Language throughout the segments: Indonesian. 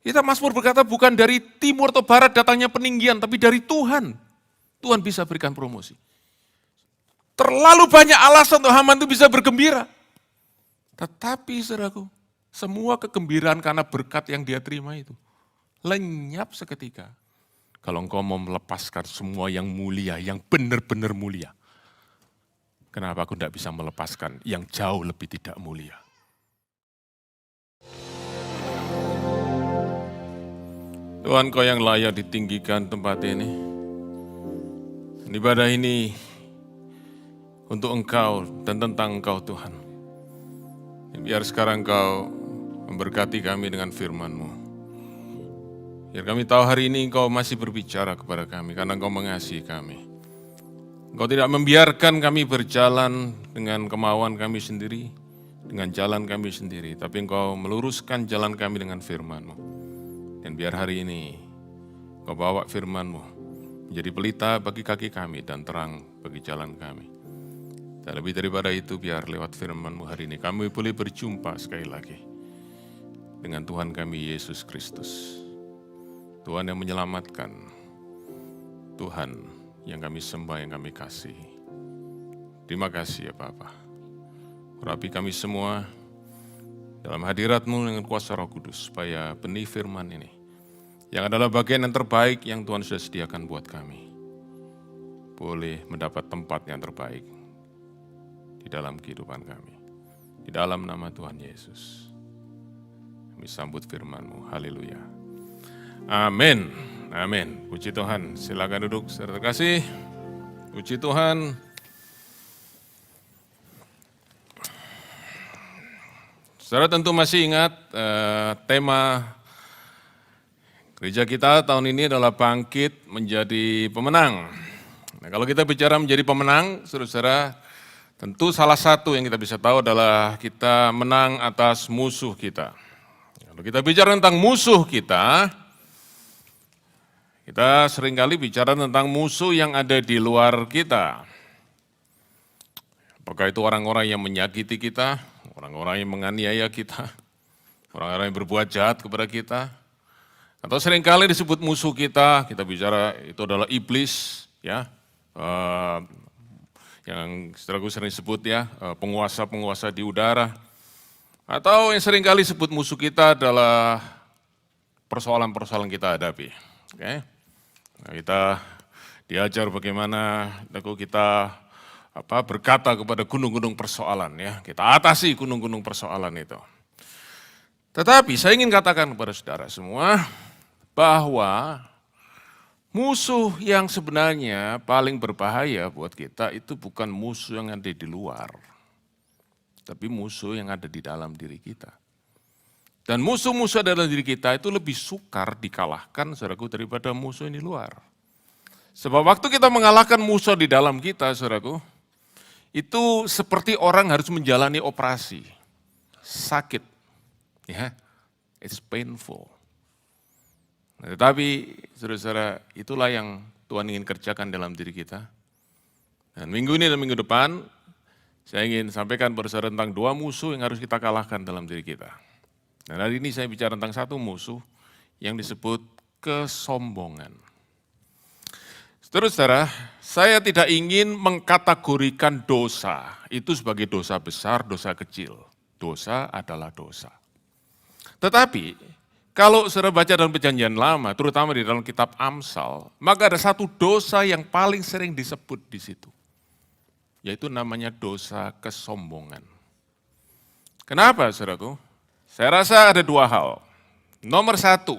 Kita Mazmur berkata bukan dari timur atau barat datangnya peninggian, tapi dari Tuhan. Tuhan bisa berikan promosi. Terlalu banyak alasan untuk Haman itu bisa bergembira. Tetapi saudaraku, semua kegembiraan karena berkat yang dia terima itu lenyap seketika. Kalau engkau mau melepaskan semua yang mulia, yang benar-benar mulia, kenapa aku tidak bisa melepaskan yang jauh lebih tidak mulia? Tuhan, Kau yang layak ditinggikan tempat ini. Ibadah ini untuk Engkau dan tentang Engkau Tuhan. Biar sekarang Engkau memberkati kami dengan firman-Mu. Biar kami tahu hari ini Engkau masih berbicara kepada kami karena Engkau mengasihi kami. Engkau tidak membiarkan kami berjalan dengan kemauan kami sendiri, dengan jalan kami sendiri, tapi Engkau meluruskan jalan kami dengan firman-Mu. Dan biar hari ini Engkau bawa firman-Mu menjadi pelita bagi kaki kami dan terang bagi jalan kami. Dan lebih daripada itu, biar lewat firman-Mu hari ini kami boleh berjumpa sekali lagi dengan Tuhan kami Yesus Kristus. Tuhan yang menyelamatkan, Tuhan yang kami sembah, yang kami kasihi. Terima kasih ya Bapa. Urapi kami semua dalam hadirat-Mu dengan kuasa Roh Kudus, supaya benih firman ini, yang adalah bagian yang terbaik yang Tuhan sudah sediakan buat kami, boleh mendapat tempat yang terbaik di dalam kehidupan kami. Di dalam nama Tuhan Yesus, kami sambut firman-Mu. Haleluya. Amin. Amin. Puji Tuhan. Silakan duduk, saudara terkasih. Puji Tuhan. Saudara tentu masih ingat tema gereja kita tahun ini adalah bangkit menjadi pemenang. Nah, kalau kita bicara menjadi pemenang, saudara-saudara, tentu salah satu yang kita bisa tahu adalah kita menang atas musuh kita. Kalau kita bicara tentang musuh kita seringkali bicara tentang musuh yang ada di luar kita. Apakah itu orang-orang yang menyakiti kita, orang-orang yang menganiaya kita, orang-orang yang berbuat jahat kepada kita, atau seringkali disebut musuh kita bicara itu adalah iblis, ya, yang saudaraku sering sebut ya, penguasa-penguasa di udara, atau yang seringkali disebut musuh kita adalah persoalan-persoalan kita hadapi. Oke. Nah, kita diajar bagaimana kita berkata kepada gunung-gunung persoalan, ya, kita atasi gunung-gunung persoalan itu. Tetapi saya ingin katakan kepada saudara semua bahwa musuh yang sebenarnya paling berbahaya buat kita itu bukan musuh yang ada di luar, tapi musuh yang ada di dalam diri kita. Dan musuh-musuh dalam diri kita itu lebih sukar dikalahkan, saudaraku, daripada musuh yang di luar. Sebab waktu kita mengalahkan musuh di dalam kita, saudaraku, itu seperti orang harus menjalani operasi. Sakit, ya, it's painful. Nah, tetapi, saudara-saudara, itulah yang Tuhan ingin kerjakan dalam diri kita. Dan minggu ini dan minggu depan, saya ingin sampaikan kepada saudara tentang dua musuh yang harus kita kalahkan dalam diri kita. Dan hari ini saya bicara tentang satu musuh yang disebut kesombongan. Saudara-saudara, saya tidak ingin mengkategorikan dosa itu sebagai dosa besar, dosa kecil. Dosa adalah dosa. Tetapi, kalau saudara baca dalam Perjanjian Lama, terutama di dalam kitab Amsal, maka ada satu dosa yang paling sering disebut di situ, yaitu namanya dosa kesombongan. Kenapa, saudaraku? Saya rasa ada dua hal. Nomor satu,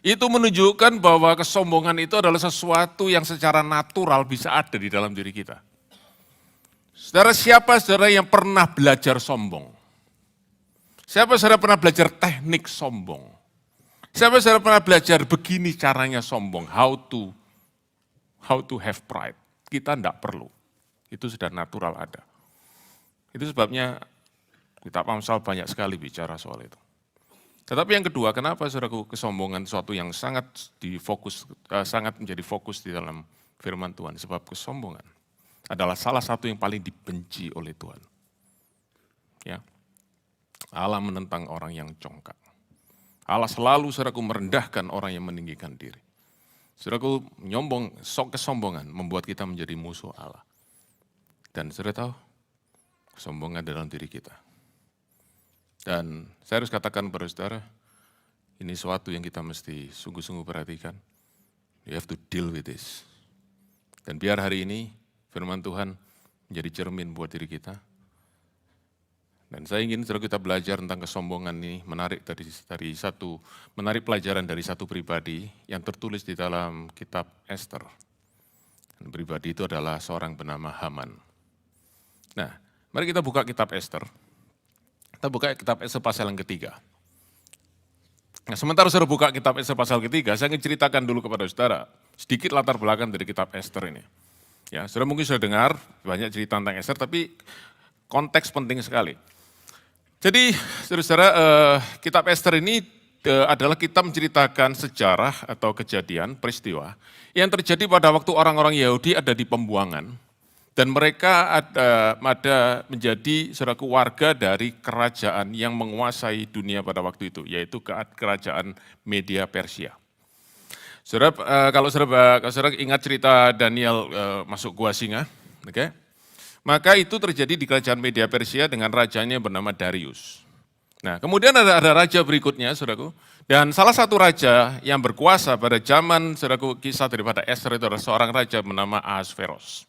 itu menunjukkan bahwa kesombongan itu adalah sesuatu yang secara natural bisa ada di dalam diri kita. Saudara, siapa saudara yang pernah belajar sombong? Siapa saudara pernah belajar teknik sombong? Siapa saudara pernah belajar begini caranya sombong, how to have pride? Kita tidak perlu, itu sudah natural ada. Itu sebabnya kitab Amsal banyak sekali bicara soal itu. Tetapi yang kedua, kenapa saudaraku kesombongan sesuatu yang sangat menjadi fokus di dalam firman Tuhan? Sebab kesombongan adalah salah satu yang paling dibenci oleh Tuhan. Ya, Allah menentang orang yang congkak. Allah selalu, saudaraku, merendahkan orang yang meninggikan diri. Saudaraku, kesombongan membuat kita menjadi musuh Allah. Dan saudara tahu, kesombongan dalam diri kita. Dan saya harus katakan kepada saudara, ini suatu yang kita mesti sungguh-sungguh perhatikan. You have to deal with this. Dan biar hari ini firman Tuhan menjadi cermin buat diri kita. Dan saya ingin saudara kita belajar tentang kesombongan ini, menarik pelajaran dari satu pribadi yang tertulis di dalam kitab Esther. Dan pribadi itu adalah seorang bernama Haman. Nah, mari kita buka kitab Esther. Kita buka kitab Esther pasal yang ketiga. Nah, sementara saudara buka kitab Esther pasal ketiga, saya ingin ceritakan dulu kepada saudara sedikit latar belakang dari kitab Esther ini. Ya, saudara mungkin sudah dengar banyak cerita tentang Esther, tapi konteks penting sekali. Jadi, saudara-saudara, kitab Esther ini adalah kita menceritakan sejarah atau kejadian, peristiwa yang terjadi pada waktu orang-orang Yahudi ada di pembuangan dan mereka ada menjadi saudaraku warga dari kerajaan yang menguasai dunia pada waktu itu, yaitu kerajaan Media Persia. Saudara, kalau saudara ingat cerita Daniel masuk gua singa, oke? Maka itu terjadi di kerajaan Media Persia dengan rajanya bernama Darius. Nah, kemudian ada raja berikutnya, saudaraku. Dan salah satu raja yang berkuasa pada zaman, saudaraku, kisah daripada Esther itu adalah seorang raja bernama Ahasveros.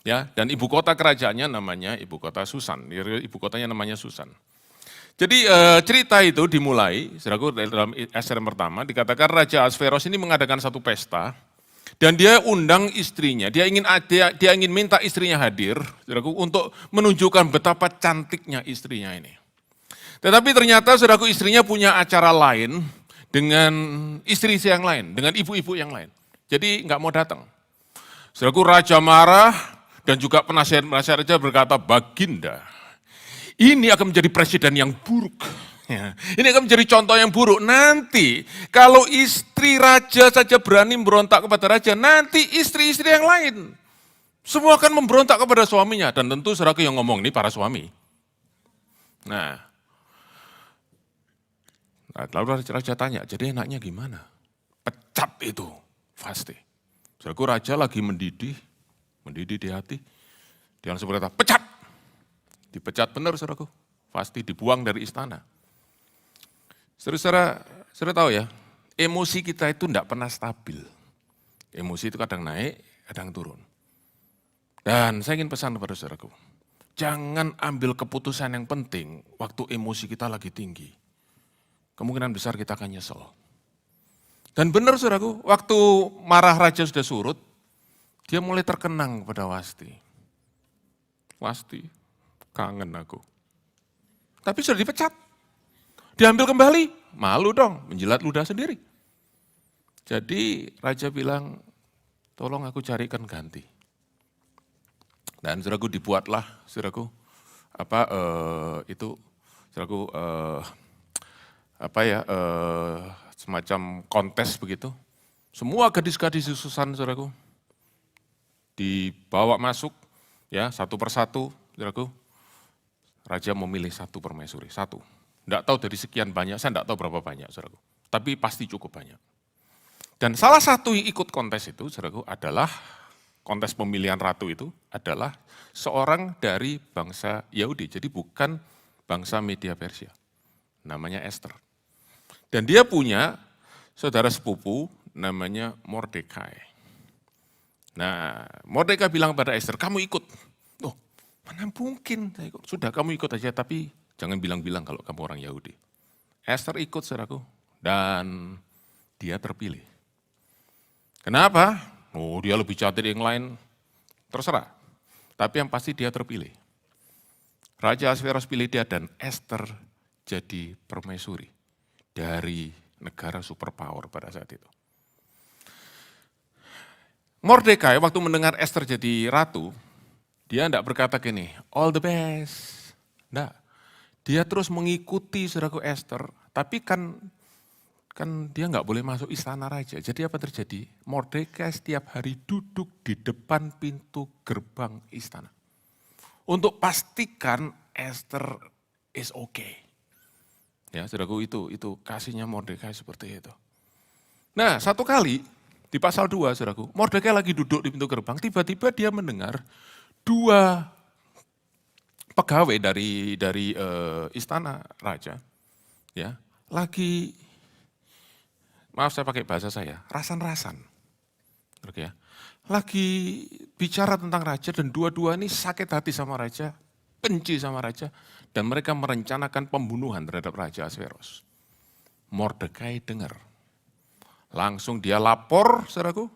Ya, dan ibu kota kerajaannya namanya ibu kota Susan. Ibu kotanya namanya Susan. Jadi cerita itu dimulai, saudaraku, dalam Esther yang pertama dikatakan Raja Ahasveros ini mengadakan satu pesta. Dan dia undang istrinya, dia ingin minta istrinya hadir, saudaraku, untuk menunjukkan betapa cantiknya istrinya ini. Tetapi ternyata saudaraku istrinya punya acara lain dengan istri yang lain, dengan ibu-ibu yang lain. Jadi nggak mau datang. Saudaraku raja marah dan juga penasihat raja berkata, Baginda, ini akan menjadi presiden yang buruk. Ya, ini akan menjadi contoh yang buruk. Nanti kalau istri raja saja berani memberontak kepada raja, nanti istri-istri yang lain semua akan memberontak kepada suaminya. Dan tentu saudaraku yang ngomong ini para suami. Nah lalu raja tanya, jadi enaknya gimana? Pecat itu, pasti. Saudaraku raja lagi mendidih di hati. Dia langsung berkata, pecat. Dipecat benar saudaraku, pasti dibuang dari istana. Saudara tahu ya, emosi kita itu tidak pernah stabil. Emosi itu kadang naik, kadang turun. Dan saya ingin pesan kepada saudaraku, jangan ambil keputusan yang penting waktu emosi kita lagi tinggi. Kemungkinan besar kita akan nyesel. Dan benar saudaraku, waktu marah raja sudah surut, dia mulai terkenang kepada Wasti. Wasti, kangen aku. Tapi sudah dipecat. Diambil kembali, malu dong, menjilat ludah sendiri. Jadi raja bilang, tolong aku carikan ganti. Dan saudaraku dibuatlah, saudaraku, semacam kontes begitu. Semua gadis-gadis di Susan, saudaraku, dibawa masuk, ya satu persatu, saudaraku. Raja memilih satu permaisuri, satu. Tidak tahu dari sekian banyak, saya tidak tahu berapa banyak, saudaraku. Tapi pasti cukup banyak. Dan salah satu yang ikut kontes itu, saudaraku, adalah kontes pemilihan ratu itu adalah seorang dari bangsa Yahudi. Jadi bukan bangsa Media Persia. Namanya Esther. Dan dia punya saudara sepupu namanya Mordekai. Nah, Mordekai bilang pada Esther, kamu ikut. Oh, mana mungkin saya ikut. Sudah kamu ikut aja, tapi jangan bilang-bilang kalau kamu orang Yahudi. Esther ikut, saudaraku, dan dia terpilih. Kenapa? Oh, dia lebih cantik yang lain, terserah. Tapi yang pasti dia terpilih. Raja Ahasveros pilih dia dan Esther jadi permaisuri dari negara superpower pada saat itu. Mordekai waktu mendengar Esther jadi ratu, dia tidak berkata gini, all the best. Tidak. Dia terus mengikuti saudaraku Esther, tapi kan dia nggak boleh masuk istana raja. Jadi apa terjadi? Mordekai setiap hari duduk di depan pintu gerbang istana. Untuk pastikan Esther is okay. Ya, saudaraku, itu kasihnya Mordekai seperti itu. Nah, satu kali di pasal 2, saudaraku, Mordekai lagi duduk di pintu gerbang, tiba-tiba dia mendengar dua pegawai dari istana raja, ya, lagi, maaf saya pakai bahasa saya, rasan-rasan, oke ya, lagi bicara tentang raja dan dua-dua ini sakit hati sama raja, benci sama raja, dan mereka merencanakan pembunuhan terhadap Raja Ahasveros. Mordekai dengar, langsung dia lapor, saudaraku,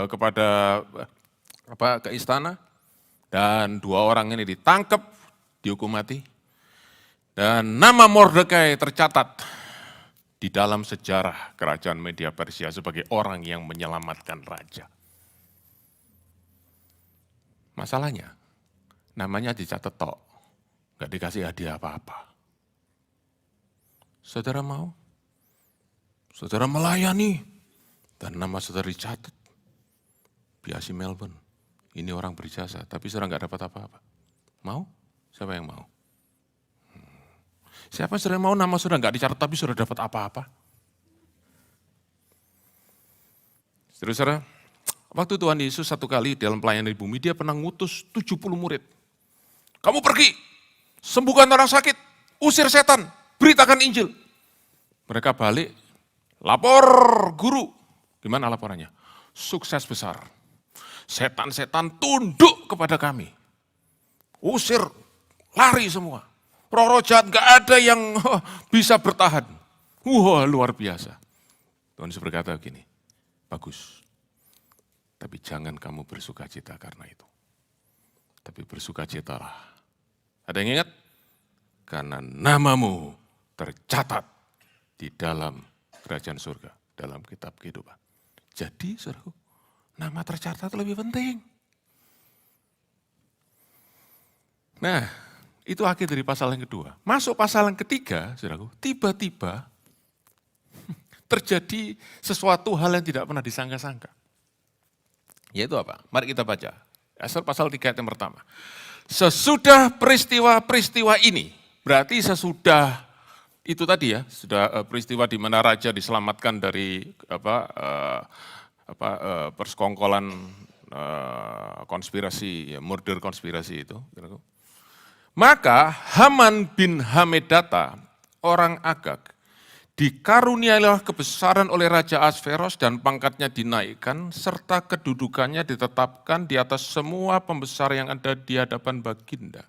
ke istana, dan dua orang ini ditangkap, dihukum mati, dan nama Mordekai tercatat di dalam sejarah kerajaan Media Persia sebagai orang yang menyelamatkan raja. Masalahnya, namanya dicatat tok, gak dikasih hadiah apa-apa. Saudara mau? Saudara melayani, dan nama saudara dicatat. Biasi Melbourne, ini orang berjasa, tapi saudara gak dapat apa-apa. Mau? Siapa yang mau? Siapa saudara mau nama saudara gak dicatat, tapi saudara dapat apa-apa? Saudara, waktu Tuhan Yesus satu kali dalam pelayanan di bumi, dia pernah ngutus 70 murid. Kamu pergi, sembuhkan orang sakit, usir setan, beritakan Injil. Mereka balik, lapor guru. Gimana laporannya? Sukses besar. Setan-setan tunduk kepada kami. Usir, lari semua. Roh-roh jahat gak ada yang bisa bertahan. Wah, luar biasa. Tuhan Yesus berkata begini, bagus. Tapi jangan kamu bersukacita karena itu. Tapi bersukacitalah. Ada yang ingat? Karena namamu tercatat di dalam kerajaan surga, dalam kitab kehidupan. Jadi, saudaraku, nama tercatat lebih penting. Nah, itu akhir dari pasal yang kedua. Masuk pasal yang ketiga, saudaraku, tiba-tiba terjadi sesuatu hal yang tidak pernah disangka-sangka. Yaitu apa? Mari kita baca. Esra pasal 3 ayat yang pertama. Sesudah peristiwa-peristiwa ini, berarti sesudah itu tadi ya, sudah peristiwa di mana raja diselamatkan dari persekongkolan konspirasi, ya, murder konspirasi itu. Maka Haman bin Hamedata, orang Agag, dikaruniailah kebesaran oleh Raja Ahasveros dan pangkatnya dinaikkan, serta kedudukannya ditetapkan di atas semua pembesar yang ada di hadapan Baginda.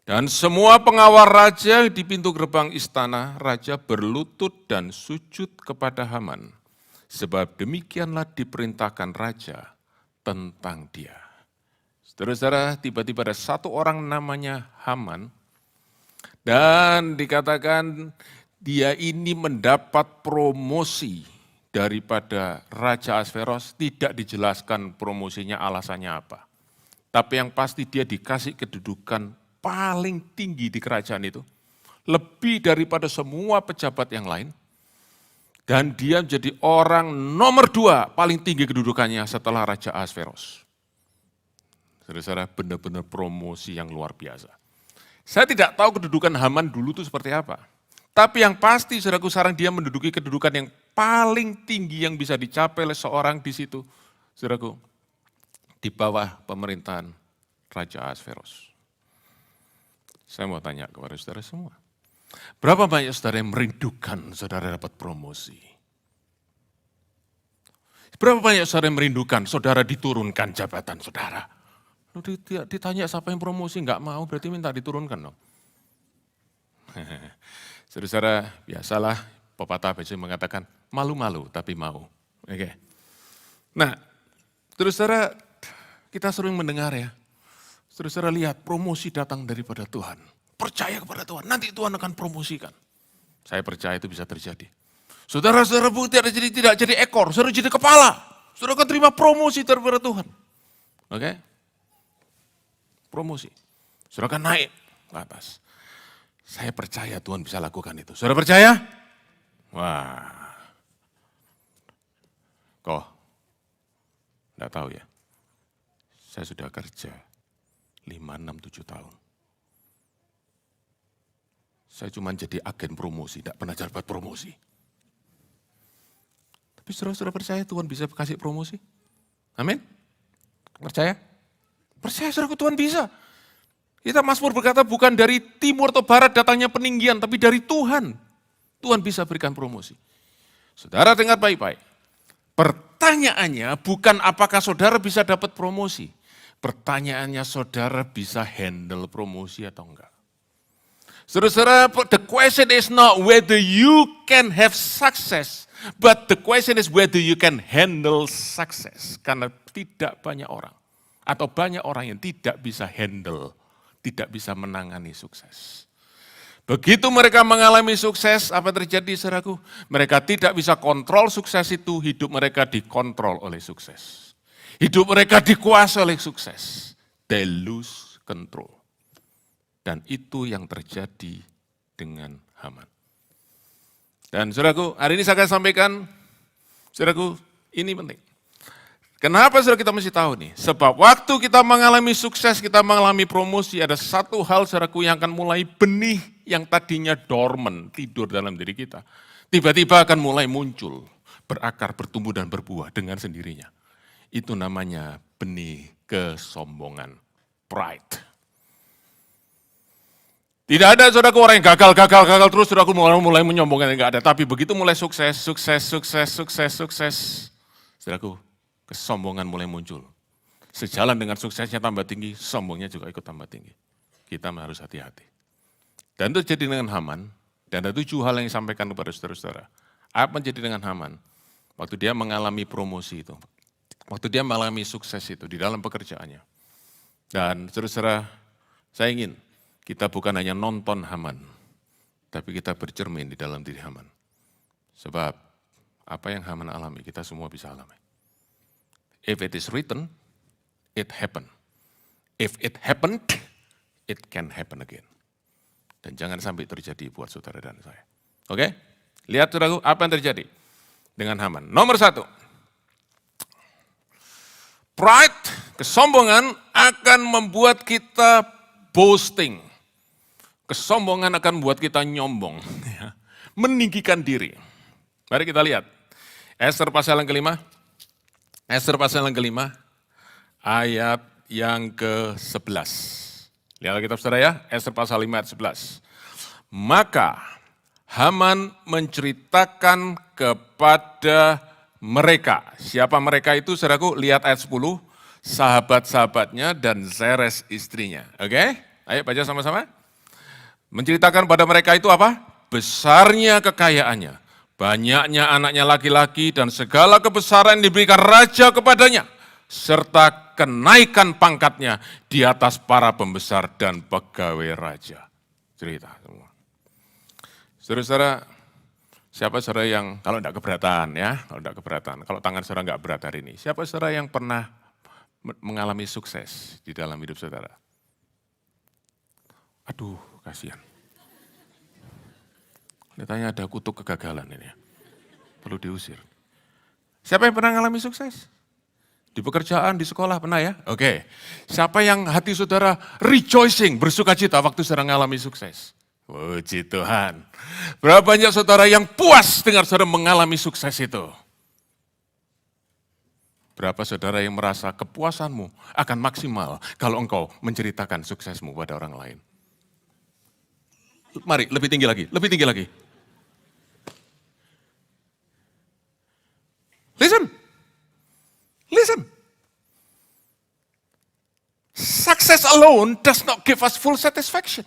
Dan semua pengawal raja di pintu gerbang istana, raja berlutut dan sujud kepada Haman, sebab demikianlah diperintahkan raja tentang dia. Saudara-saudara, tiba-tiba ada satu orang namanya Haman, dan dikatakan dia ini mendapat promosi daripada Raja Ahasveros, tidak dijelaskan promosinya alasannya apa. Tapi yang pasti dia dikasih kedudukan paling tinggi di kerajaan itu, lebih daripada semua pejabat yang lain, dan dia menjadi orang nomor 2 paling tinggi kedudukannya setelah Raja Ahasveros. Saudara-saudara, benar-benar promosi yang luar biasa. Saya tidak tahu kedudukan Haman dulu itu seperti apa. Tapi yang pasti, saudaraku, sekarang dia menduduki kedudukan yang paling tinggi yang bisa dicapai oleh seorang di situ, saudaraku, di bawah pemerintahan Raja Ahasveros. Saya mau tanya kepada saudara semua, berapa banyak saudara yang merindukan saudara dapat promosi? Berapa banyak saudara yang merindukan saudara diturunkan jabatan saudara? Ditanya siapa yang promosi, nggak mau, berarti minta diturunkan dong. Saudara-saudara, biasalah pepatah biasanya mengatakan malu-malu tapi mau. Oke. Nah, saudara-saudara, kita sering mendengar ya, saudara-saudara lihat promosi datang daripada Tuhan. Percaya kepada Tuhan, nanti Tuhan akan promosikan. Saya percaya itu bisa terjadi. Saudara-saudara tidak jadi ekor, saudara jadi kepala. Saudara akan terima promosi daripada Tuhan. Oke? Promosi. Saudara akan naik ke atas. Saya percaya Tuhan bisa lakukan itu. Saudara percaya? Wah. Kok? Enggak tahu ya. Saya sudah kerja 5, 6, 7 tahun. Saya cuma jadi agen promosi, tidak pernah dapat promosi. Tapi saudara-saudara percaya Tuhan bisa kasih promosi? Amin? Percaya? Percaya saudaraku, Tuhan bisa. Kita Mazmur berkata bukan dari timur atau barat datangnya peninggian, tapi dari Tuhan. Tuhan bisa berikan promosi. Saudara dengar baik-baik. Pertanyaannya bukan apakah saudara bisa dapat promosi. Pertanyaannya saudara bisa handle promosi atau enggak. Saudara-saudara, the question is not whether you can have success, but the question is whether you can handle success. Karena tidak banyak orang, atau banyak orang yang tidak bisa handle, tidak bisa menangani sukses. Begitu mereka mengalami sukses, apa terjadi saudaraku? Mereka tidak bisa kontrol sukses itu, hidup mereka dikontrol oleh sukses. Hidup mereka dikuasai oleh sukses. They lose control. Dan itu yang terjadi dengan Haman. Dan saudaraku, hari ini saya akan sampaikan, saudaraku, ini penting. Kenapa saudara kita mesti tahu nih? Sebab waktu kita mengalami sukses, kita mengalami promosi, ada satu hal saudaraku yang akan mulai benih yang tadinya dormant, tidur dalam diri kita. Tiba-tiba akan mulai muncul, berakar, bertumbuh dan berbuah dengan sendirinya. Itu namanya benih kesombongan, pride. Tidak ada saudaraku orang yang gagal terus saudaraku mulai menyombongkan, enggak ada. Tapi begitu mulai sukses, saudaraku, kesombongan mulai muncul. Sejalan dengan suksesnya tambah tinggi, sombongnya juga ikut tambah tinggi. Kita harus hati-hati. Dan itu jadi dengan Haman, dan ada 7 hal yang disampaikan kepada saudara-saudara. Apa yang jadi dengan Haman? Waktu dia mengalami promosi itu, waktu dia mengalami sukses itu di dalam pekerjaannya. Dan saudara-saudara, saya ingin kita bukan hanya nonton Haman, tapi kita bercermin di dalam diri Haman. Sebab apa yang Haman alami, kita semua bisa alami. If it is written, it happened. If it happened, it can happen again. Dan jangan sampai terjadi buat saudara dan saya. Oke? Lihat saudaraku, apa yang terjadi dengan Haman. Nomor 1. Pride, kesombongan akan membuat kita boasting. Kesombongan akan membuat kita nyombong, meninggikan diri. Mari kita lihat. Ester pasal yang kelima. Ester pasal yang kelima, ayat yang ke-11. Lihat kitab saudara ya, Ester pasal 5 ayat 11. Maka Haman menceritakan kepada mereka. Siapa mereka itu saudaraku? Lihat ayat 10. Sahabat-sahabatnya dan Zeres istrinya. Oke? Ayo baca sama-sama. Menceritakan pada mereka itu apa? Besarnya kekayaannya, banyaknya anaknya laki-laki dan segala kebesaran yang diberikan raja kepadanya, serta kenaikan pangkatnya di atas para pembesar dan pegawai raja. Cerita semua. Saudara-saudara, siapa saudara yang, kalau tidak keberatan ya, kalau tangan saudara enggak berat hari ini, siapa saudara yang pernah mengalami sukses di dalam hidup saudara? Aduh, kasihan. Katanya ada kutuk kegagalan ini ya. Perlu diusir. Siapa yang pernah mengalami sukses? Di pekerjaan, di sekolah pernah ya? Oke. Siapa yang hati saudara rejoicing, bersukacita waktu saudara mengalami sukses? Puji Tuhan. Berapa banyak saudara yang puas dengan saudara mengalami sukses itu? Berapa saudara yang merasa kepuasanmu akan maksimal kalau engkau menceritakan suksesmu pada orang lain? Mari, lebih tinggi lagi, lebih tinggi lagi. Listen. Success alone does not give us full satisfaction.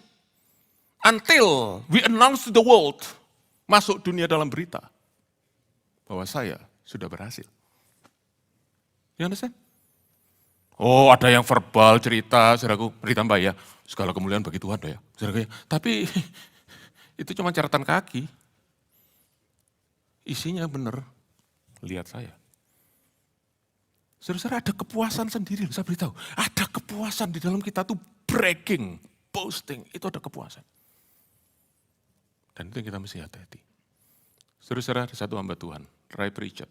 Until we announce to the world, masuk dunia dalam berita, bahwa saya sudah berhasil. You understand? Oh, ada yang verbal cerita, saudaraku, berita mbak ya, segala kemuliaan bagi Tuhan ya, saudaraku. Tapi itu cuma catatan kaki. Isinya benar, lihat saya. Saudara-saudara, ada kepuasan sendiri, saya beritahu. Ada kepuasan di dalam kita tuh bragging, boasting, itu ada kepuasan. Dan itu yang kita mesti hati-hati. Saudara-saudara, ada satu hamba Tuhan, Ray Pritchard.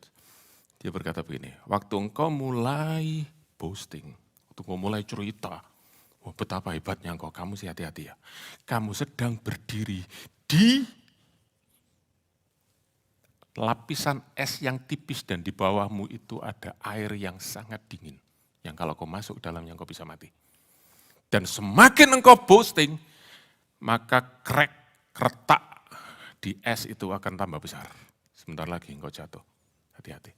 Dia berkata begini, waktu engkau mulai boasting, waktu engkau mulai cerita Oh, betapa hebatnya engkau, kamu sih hati-hati ya. Kamu sedang berdiri di lapisan es yang tipis dan di bawahmu itu ada air yang sangat dingin. Yang kalau kau masuk dalamnya engkau bisa mati. Dan semakin engkau boasting, maka retak di es itu akan tambah besar. Sebentar lagi engkau jatuh. Hati-hati.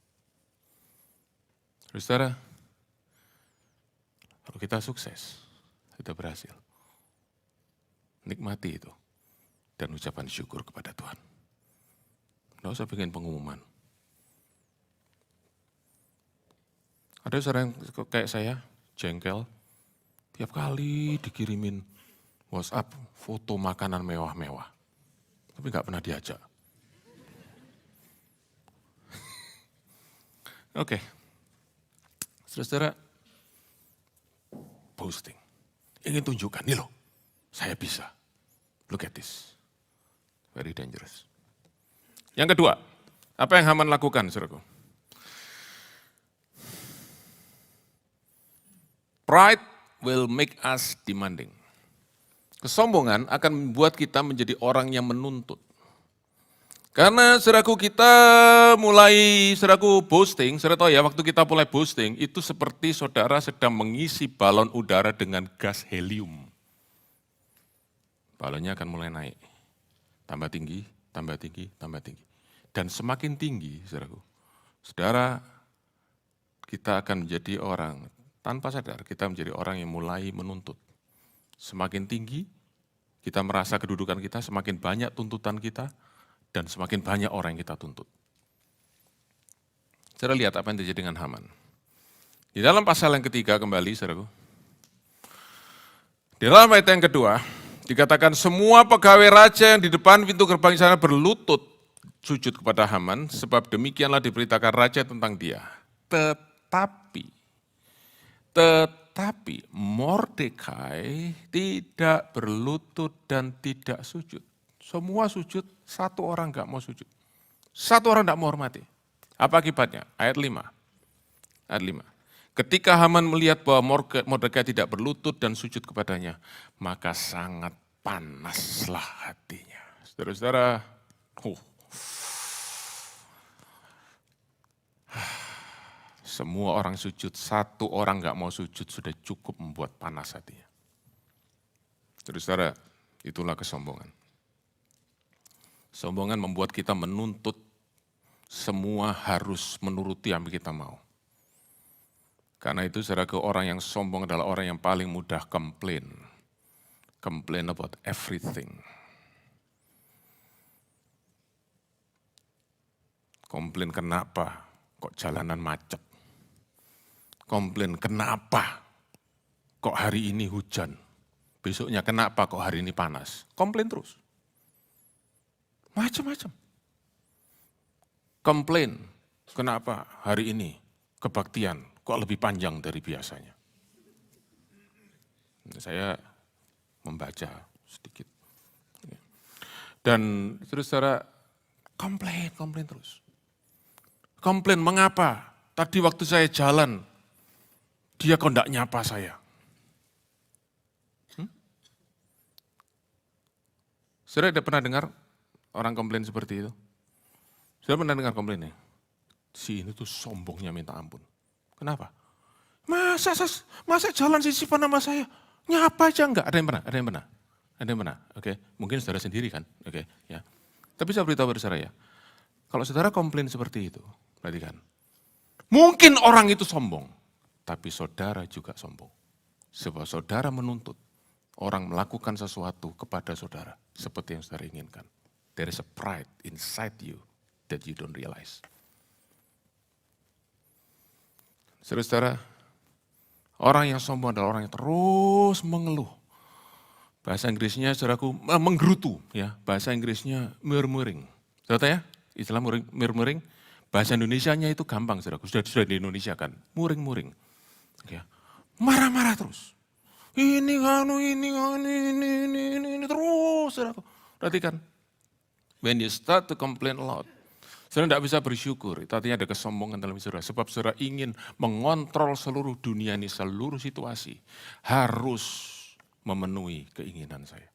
Saudara, kalau kita sukses, kita berhasil. Nikmati itu. Dan ucapan syukur kepada Tuhan. Nggak usah bikin pengumuman. Ada saudara yang kayak saya, jengkel, tiap kali dikirimin WhatsApp foto makanan mewah-mewah. Tapi nggak pernah diajak. Oke. Saudara, boasting. Ingin tunjukkan, nih loh, saya bisa. Look at this. Very dangerous. Yang kedua, apa yang Haman lakukan, saudaraku? Pride will make us demanding. Kesombongan akan membuat kita menjadi orang yang menuntut. Karena saudaraku kita mulai, saudaraku boasting, saudara tahu ya waktu kita mulai boasting, itu seperti saudara sedang mengisi balon udara dengan gas helium. Balonnya akan mulai naik, tambah tinggi, tambah tinggi, tambah tinggi. Dan semakin tinggi, saudaraku, saudara kita akan menjadi orang, tanpa sadar kita menjadi orang yang mulai menuntut. Semakin tinggi, kita merasa kedudukan kita, semakin banyak tuntutan kita, dan semakin banyak orang yang kita tuntut. Saudara lihat apa yang terjadi dengan Haman. Di dalam pasal yang ketiga kembali, saudaraku. Di dalam ayat yang kedua, dikatakan semua pegawai raja yang di depan pintu gerbang istana berlutut sujud kepada Haman, sebab demikianlah diberitakan raja tentang dia. Tetapi Mordekai tidak berlutut dan tidak sujud. Semua sujud, satu orang enggak mau sujud. Satu orang enggak mau hormati. Apa akibatnya? Ayat 5. Ayat 5. Ketika Haman melihat bahwa Mordekai tidak berlutut dan sujud kepadanya, maka sangat panaslah hatinya. Saudara-saudara, semua orang sujud, satu orang enggak mau sujud sudah cukup membuat panas hatinya. Saudara-saudara, itulah kesombongan. Sombongan membuat kita menuntut semua harus menuruti yang kita mau. Karena itu saudara, orang yang sombong adalah orang yang paling mudah komplain. Complain about everything. Komplain kenapa kok jalanan macet. Komplain kenapa kok hari ini hujan. Besoknya kenapa kok hari ini panas. Komplain terus. Macam-macam. Komplain, kenapa hari ini kebaktian kok lebih panjang dari biasanya. Saya membaca sedikit. Dan terus saudara, komplain terus. Komplain mengapa? Tadi waktu saya jalan, dia kok enggak nyapa saya. Saudara ada pernah dengar orang komplain seperti itu? Saya pernah dengar komplainnya. Si ini tuh sombongnya minta ampun. Kenapa? Masa jalan sisipan sama saya? Nyapa aja enggak? Ada yang pernah. Oke, mungkin saudara sendiri kan? Oke, ya. Tapi saya beritahu pada saudara ya. Kalau saudara komplain seperti itu, perhatikan. Mungkin orang itu sombong, tapi saudara juga sombong. Sebab saudara menuntut orang melakukan sesuatu kepada saudara seperti yang saudara inginkan. There is a pride inside you that you don't realize. Saudara-saudara, orang yang sombong adalah orang yang terus mengeluh. Bahasa Inggrisnya, saudaraku, menggerutu. Ya, bahasa Inggrisnya murmuring. Saudara ya, istilah murmuring, bahasa Indonesianya itu gampang, saudaraku. Sudah di Indonesia kan, muring-muring. Ya, marah-marah terus. Ini terus, saudaraku. Perhatikan. When you start to complain a lot, Saudara tidak bisa bersyukur, itu artinya ada kesombongan dalam saudara. Sebab saudara ingin mengontrol seluruh dunia ini, seluruh situasi. Harus memenuhi keinginan saya.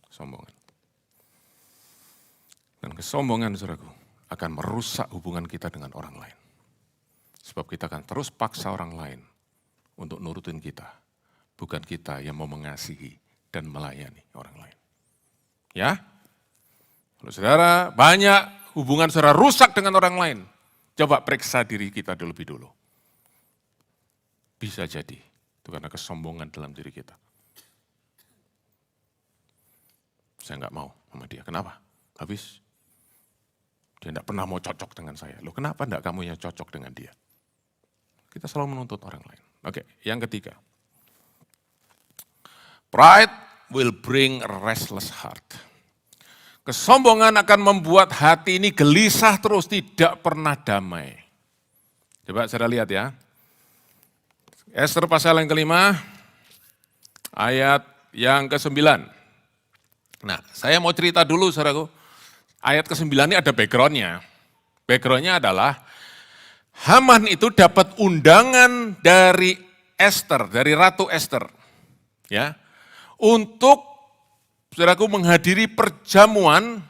Kesombongan. Dan kesombongan, saudaraku, akan merusak hubungan kita dengan orang lain. Sebab kita akan terus paksa orang lain untuk nurutin kita. Bukan kita yang mau mengasihi dan melayani orang lain. Ya? Kalau saudara banyak hubungan saudara rusak dengan orang lain, coba periksa diri kita lebih dulu. Bisa jadi, itu karena kesombongan dalam diri kita. Saya nggak mau sama dia, kenapa? Habis dia tidak pernah mau cocok dengan saya. Loh kenapa tidak kamu yang cocok dengan dia? Kita selalu menuntut orang lain. Oke, yang ketiga. Pride will bring a restless heart. Kesombongan akan membuat hati ini gelisah terus, tidak pernah damai. Coba saudara lihat ya. Ester pasal yang kelima, ayat yang ke-9. Nah, saya mau cerita dulu saudaraku. Ayat ke-9 ini ada background-nya. Background-nya adalah Haman itu dapat undangan dari Ester, dari Ratu Ester. Ya, untuk saudaraku menghadiri perjamuan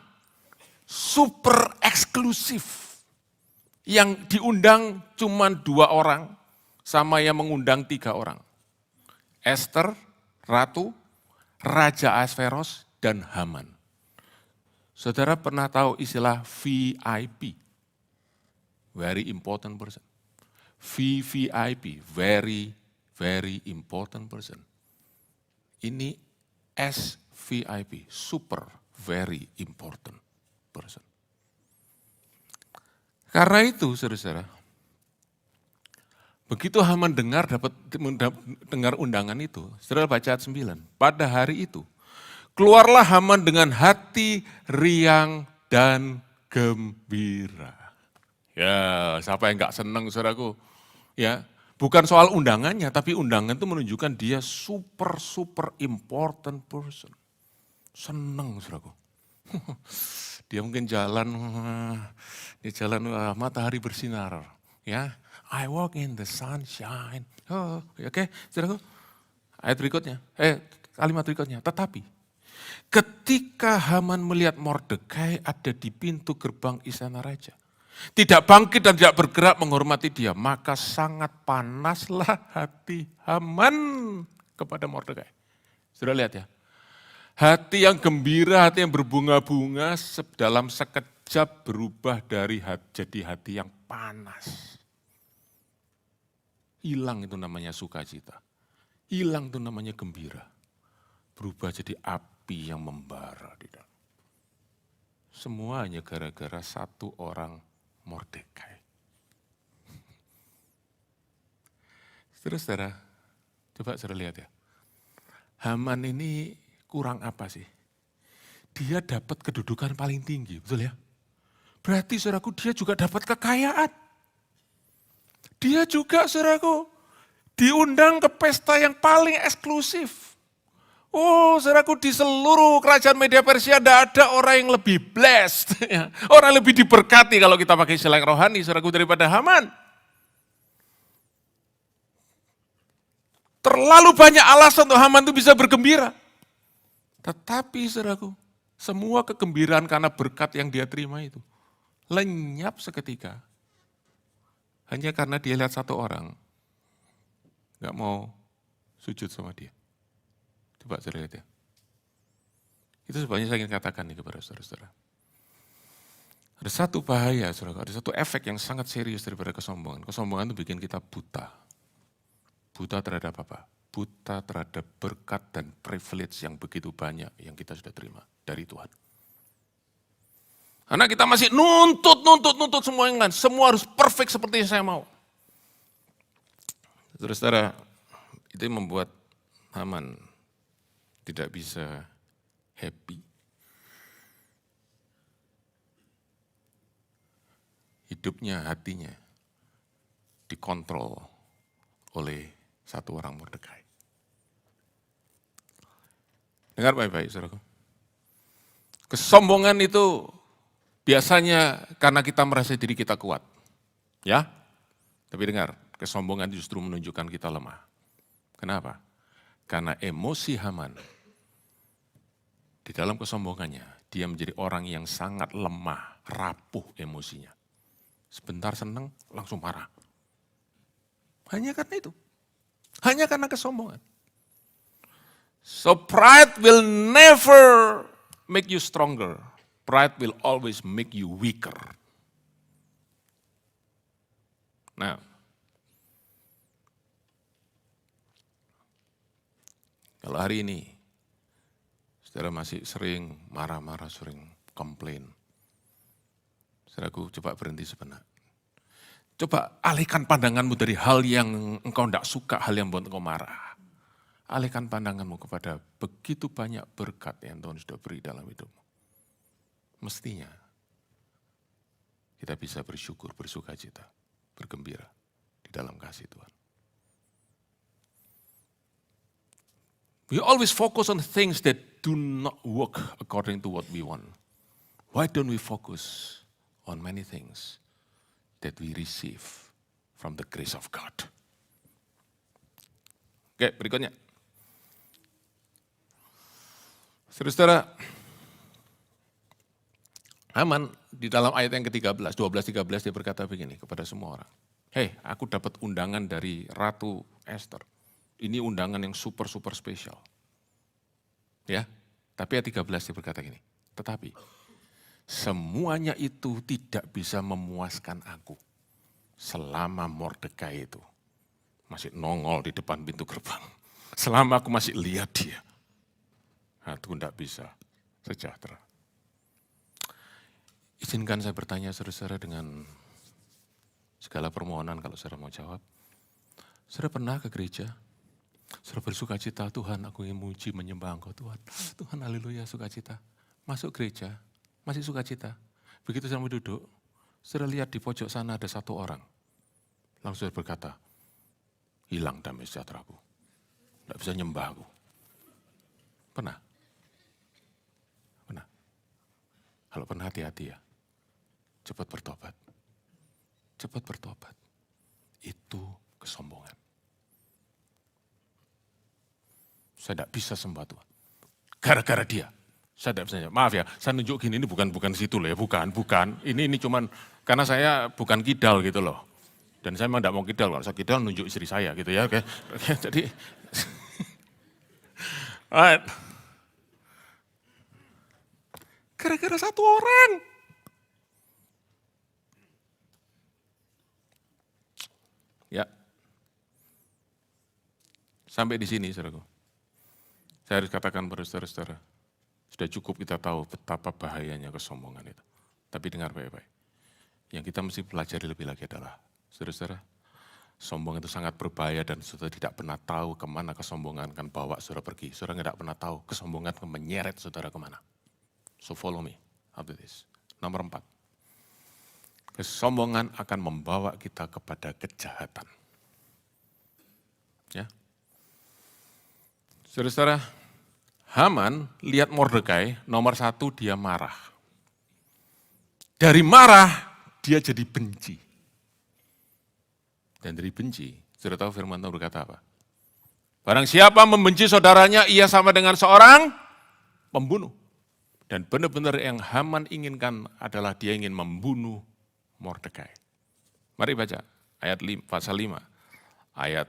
super eksklusif yang diundang cuma 2 orang sama yang mengundang 3 orang. Ester, Ratu, Raja Ahasveros, dan Haman. Saudara pernah tahu istilah VIP? Very important person. VVIP, very, very important person. Ini SVIP, super, very important person. Karena itu, saudara-saudara, begitu Haman dapat dengar undangan itu, saudara baca ayat 9, pada hari itu, keluarlah Haman dengan hati riang dan gembira. Ya, siapa yang enggak senang, saudaraku? Ya, bukan soal undangannya, tapi undangan itu menunjukkan dia super important person. Senang, saudaraku. Dia mungkin jalan, matahari bersinar. Ya, I walk in the sunshine. Oh, oke, saudaraku. Ayat berikutnya, kalimat berikutnya. Tetapi, ketika Haman melihat Mordekai ada di pintu gerbang istana raja, tidak bangkit dan tidak bergerak menghormati dia, maka sangat panaslah hati Haman kepada Mordekai. Sudah lihat ya, hati yang gembira, hati yang berbunga-bunga dalam sekejap berubah dari jadi hati yang panas. Hilang itu namanya sukacita, hilang itu namanya gembira, berubah jadi api yang membara di dalam. Semuanya gara-gara satu orang, Mordekai. Saudara, coba saudara lihat ya. Haman ini kurang apa sih? Dia dapat kedudukan paling tinggi, betul ya? Berarti saudaraku dia juga dapat kekayaan. Dia juga saudaraku diundang ke pesta yang paling eksklusif. Oh, saudaraku, di seluruh kerajaan Media Persia tidak ada orang yang lebih blessed, ya. Orang yang lebih diberkati kalau kita pakai istilah rohani, saudaraku, daripada Haman. Terlalu banyak alasan untuk Haman itu bisa bergembira. Tetapi, saudaraku, semua kegembiraan karena berkat yang dia terima itu lenyap seketika. Hanya karena dia lihat satu orang, nggak mau sujud sama dia. Coba saudara lihat ya. Itu sebabnya saya ingin katakan nih kepada saudara-saudara. Ada satu bahaya, saudara, ada satu efek yang sangat serius daripada kesombongan. Kesombongan itu bikin kita buta. Buta terhadap apa? Buta terhadap berkat dan privilege yang begitu banyak yang kita sudah terima dari Tuhan. Karena kita masih nuntut semua yang lain. Semua harus perfect seperti yang saya mau. Saudara-saudara, itu membuat Haman tidak bisa happy. Hidupnya, hatinya dikontrol oleh satu orang Mordekai. Dengar baik-baik, saudaraku. Kesombongan itu Biasanya karena kita merasa diri kita kuat. Ya, tapi dengar, kesombongan justru menunjukkan kita lemah. Kenapa? Karena emosi Haman, di dalam kesombongannya, dia menjadi orang yang sangat lemah, rapuh emosinya. Sebentar senang, langsung marah. Hanya karena itu. Hanya karena kesombongan. So pride will never make you stronger. Pride will always make you weaker. Nah, kalau hari ini, saudara masih sering marah-marah, sering komplain. Saudaraku, coba berhenti sebentar. Coba alihkan pandanganmu dari hal yang engkau tidak suka, hal yang membuat engkau marah. Alihkan pandanganmu kepada begitu banyak berkat yang Tuhan sudah beri dalam hidupmu. Mestinya kita bisa bersyukur, bersukacita, bergembira di dalam kasih Tuhan. We always focus on things that do not work according to what we want. Why don't we focus on many things that we receive from the grace of God? Oke, berikutnya. Saudara-saudara, Haman di dalam ayat yang ke-13, 12-13 dia berkata begini kepada semua orang. Hei, aku dapat undangan dari Ratu Esther. Ini undangan yang super spesial. Ya, tapi ayat 13 dia berkata gini. Tetapi semuanya itu tidak bisa memuaskan aku selama Mordekai itu masih nongol di depan pintu gerbang. Selama aku masih lihat dia, aku tidak bisa sejahtera. Izinkan saya bertanya saudara-saudara dengan segala permohonan kalau saudara mau jawab. Saudara pernah ke gereja? Saudara bersukacita, Tuhan aku ingin muji menyembah Engkau Tuhan. Tuhan haleluya sukacita. Masuk gereja, masih sukacita. Begitu saudara mau duduk, saudara lihat di pojok sana ada satu orang. Langsung saudara berkata, hilang damai sejahteraku. Tidak bisa nyembah aku. Pernah? Pernah? Kalau pernah hati-hati ya. Cepat bertobat. Cepat bertobat. Itu kesombongan. Saya tidak bisa sembah Tuhan. Gara-gara dia. Saya tidak bisa. Maaf ya, saya nunjuk gini, ini bukan situ loh ya. Bukan. Ini cuman, karena saya bukan kidal gitu loh. Dan saya memang tidak mau kidal. Kalau saya kidal nunjuk istri saya gitu ya. Oke. Jadi, alright. Gara-gara satu orang. Ya, sampai di sini saudaraku. Saya harus katakan pada saudara-saudara, sudah cukup kita tahu betapa bahayanya kesombongan itu. Tapi dengar baik-baik, yang kita mesti pelajari lebih lagi adalah, saudara-saudara, sombong itu sangat berbahaya dan saudara tidak pernah tahu kemana kesombongan akan bawa saudara pergi. Saudara tidak pernah tahu kesombongan akan menyeret saudara kemana. So follow me after this. Nomor 4. Kesombongan akan membawa kita kepada kejahatan. Ya. Saudara-saudara, Haman lihat Mordekai, nomor 1 dia marah. Dari marah, dia jadi benci. Dan dari benci, saudara tahu firman Tuhan berkata apa? Barang siapa membenci saudaranya, ia sama dengan seorang pembunuh. Dan benar-benar yang Haman inginkan adalah dia ingin membunuh Mordekai. Mari baca ayat 5, pasal 5, ayat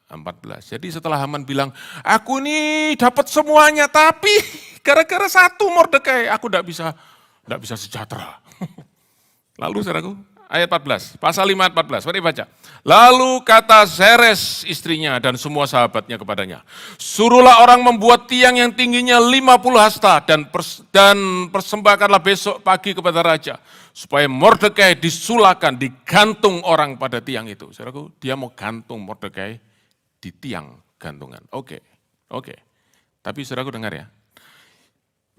14. Jadi setelah Haman bilang, aku ini dapat semuanya, tapi gara-gara satu Mordekai, aku tidak bisa sejahtera. Lalu saudaraku, ayat 14, pasal 5 ayat 14, mari baca. Lalu kata Zeres istrinya dan semua sahabatnya kepadanya, suruhlah orang membuat tiang yang tingginya 50 hasta dan persembahkanlah besok pagi kepada raja, supaya Mordekai disulakan, digantung orang pada tiang itu. Saudaraku, dia mau gantung Mordekai di tiang gantungan. Oke. Tapi saudaraku dengar ya,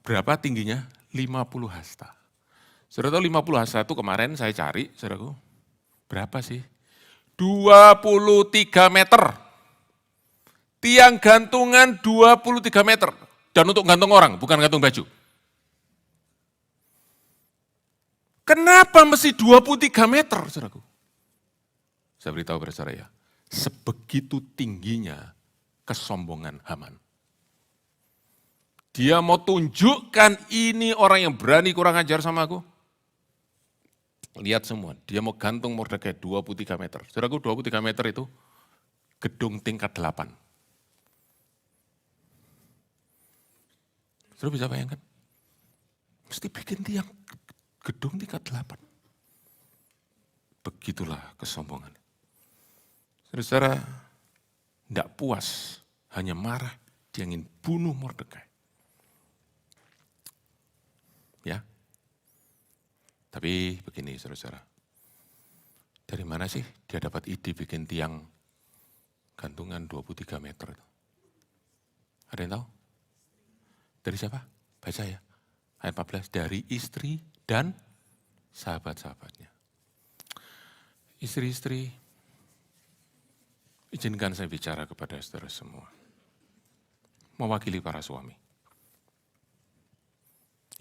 berapa tingginya? 50 hasta. Saudara tahu 50 hasta itu kemarin saya cari, saudaraku, berapa sih? 23 meter. Tiang gantungan 23 meter. Dan untuk gantung orang, bukan gantung baju. Kenapa mesti 23 meter, saudaraku? Saya beritahu pada saudara ya, sebegitu tingginya kesombongan Haman. Dia mau tunjukkan ini orang yang berani kurang ajar sama aku. Lihat semua, dia mau gantung Mordekai 23 meter. Saudaraku, 23 meter itu gedung tingkat 8. Saudara bisa bayangkan? Mesti bikin tiang gedung tingkat 8. Begitulah kesombongan. Saudara, tidak puas, hanya marah, dia ingin bunuh Mordekai. Ya, tapi begini saudara-saudara, dari mana sih dia dapat ide bikin tiang gantungan 23 meter itu? Ada yang tahu? Dari siapa? Baca ya, ayat 14, dari istri dan sahabat-sahabatnya. Istri-istri, izinkan saya bicara kepada saudara semua, mewakili para suami.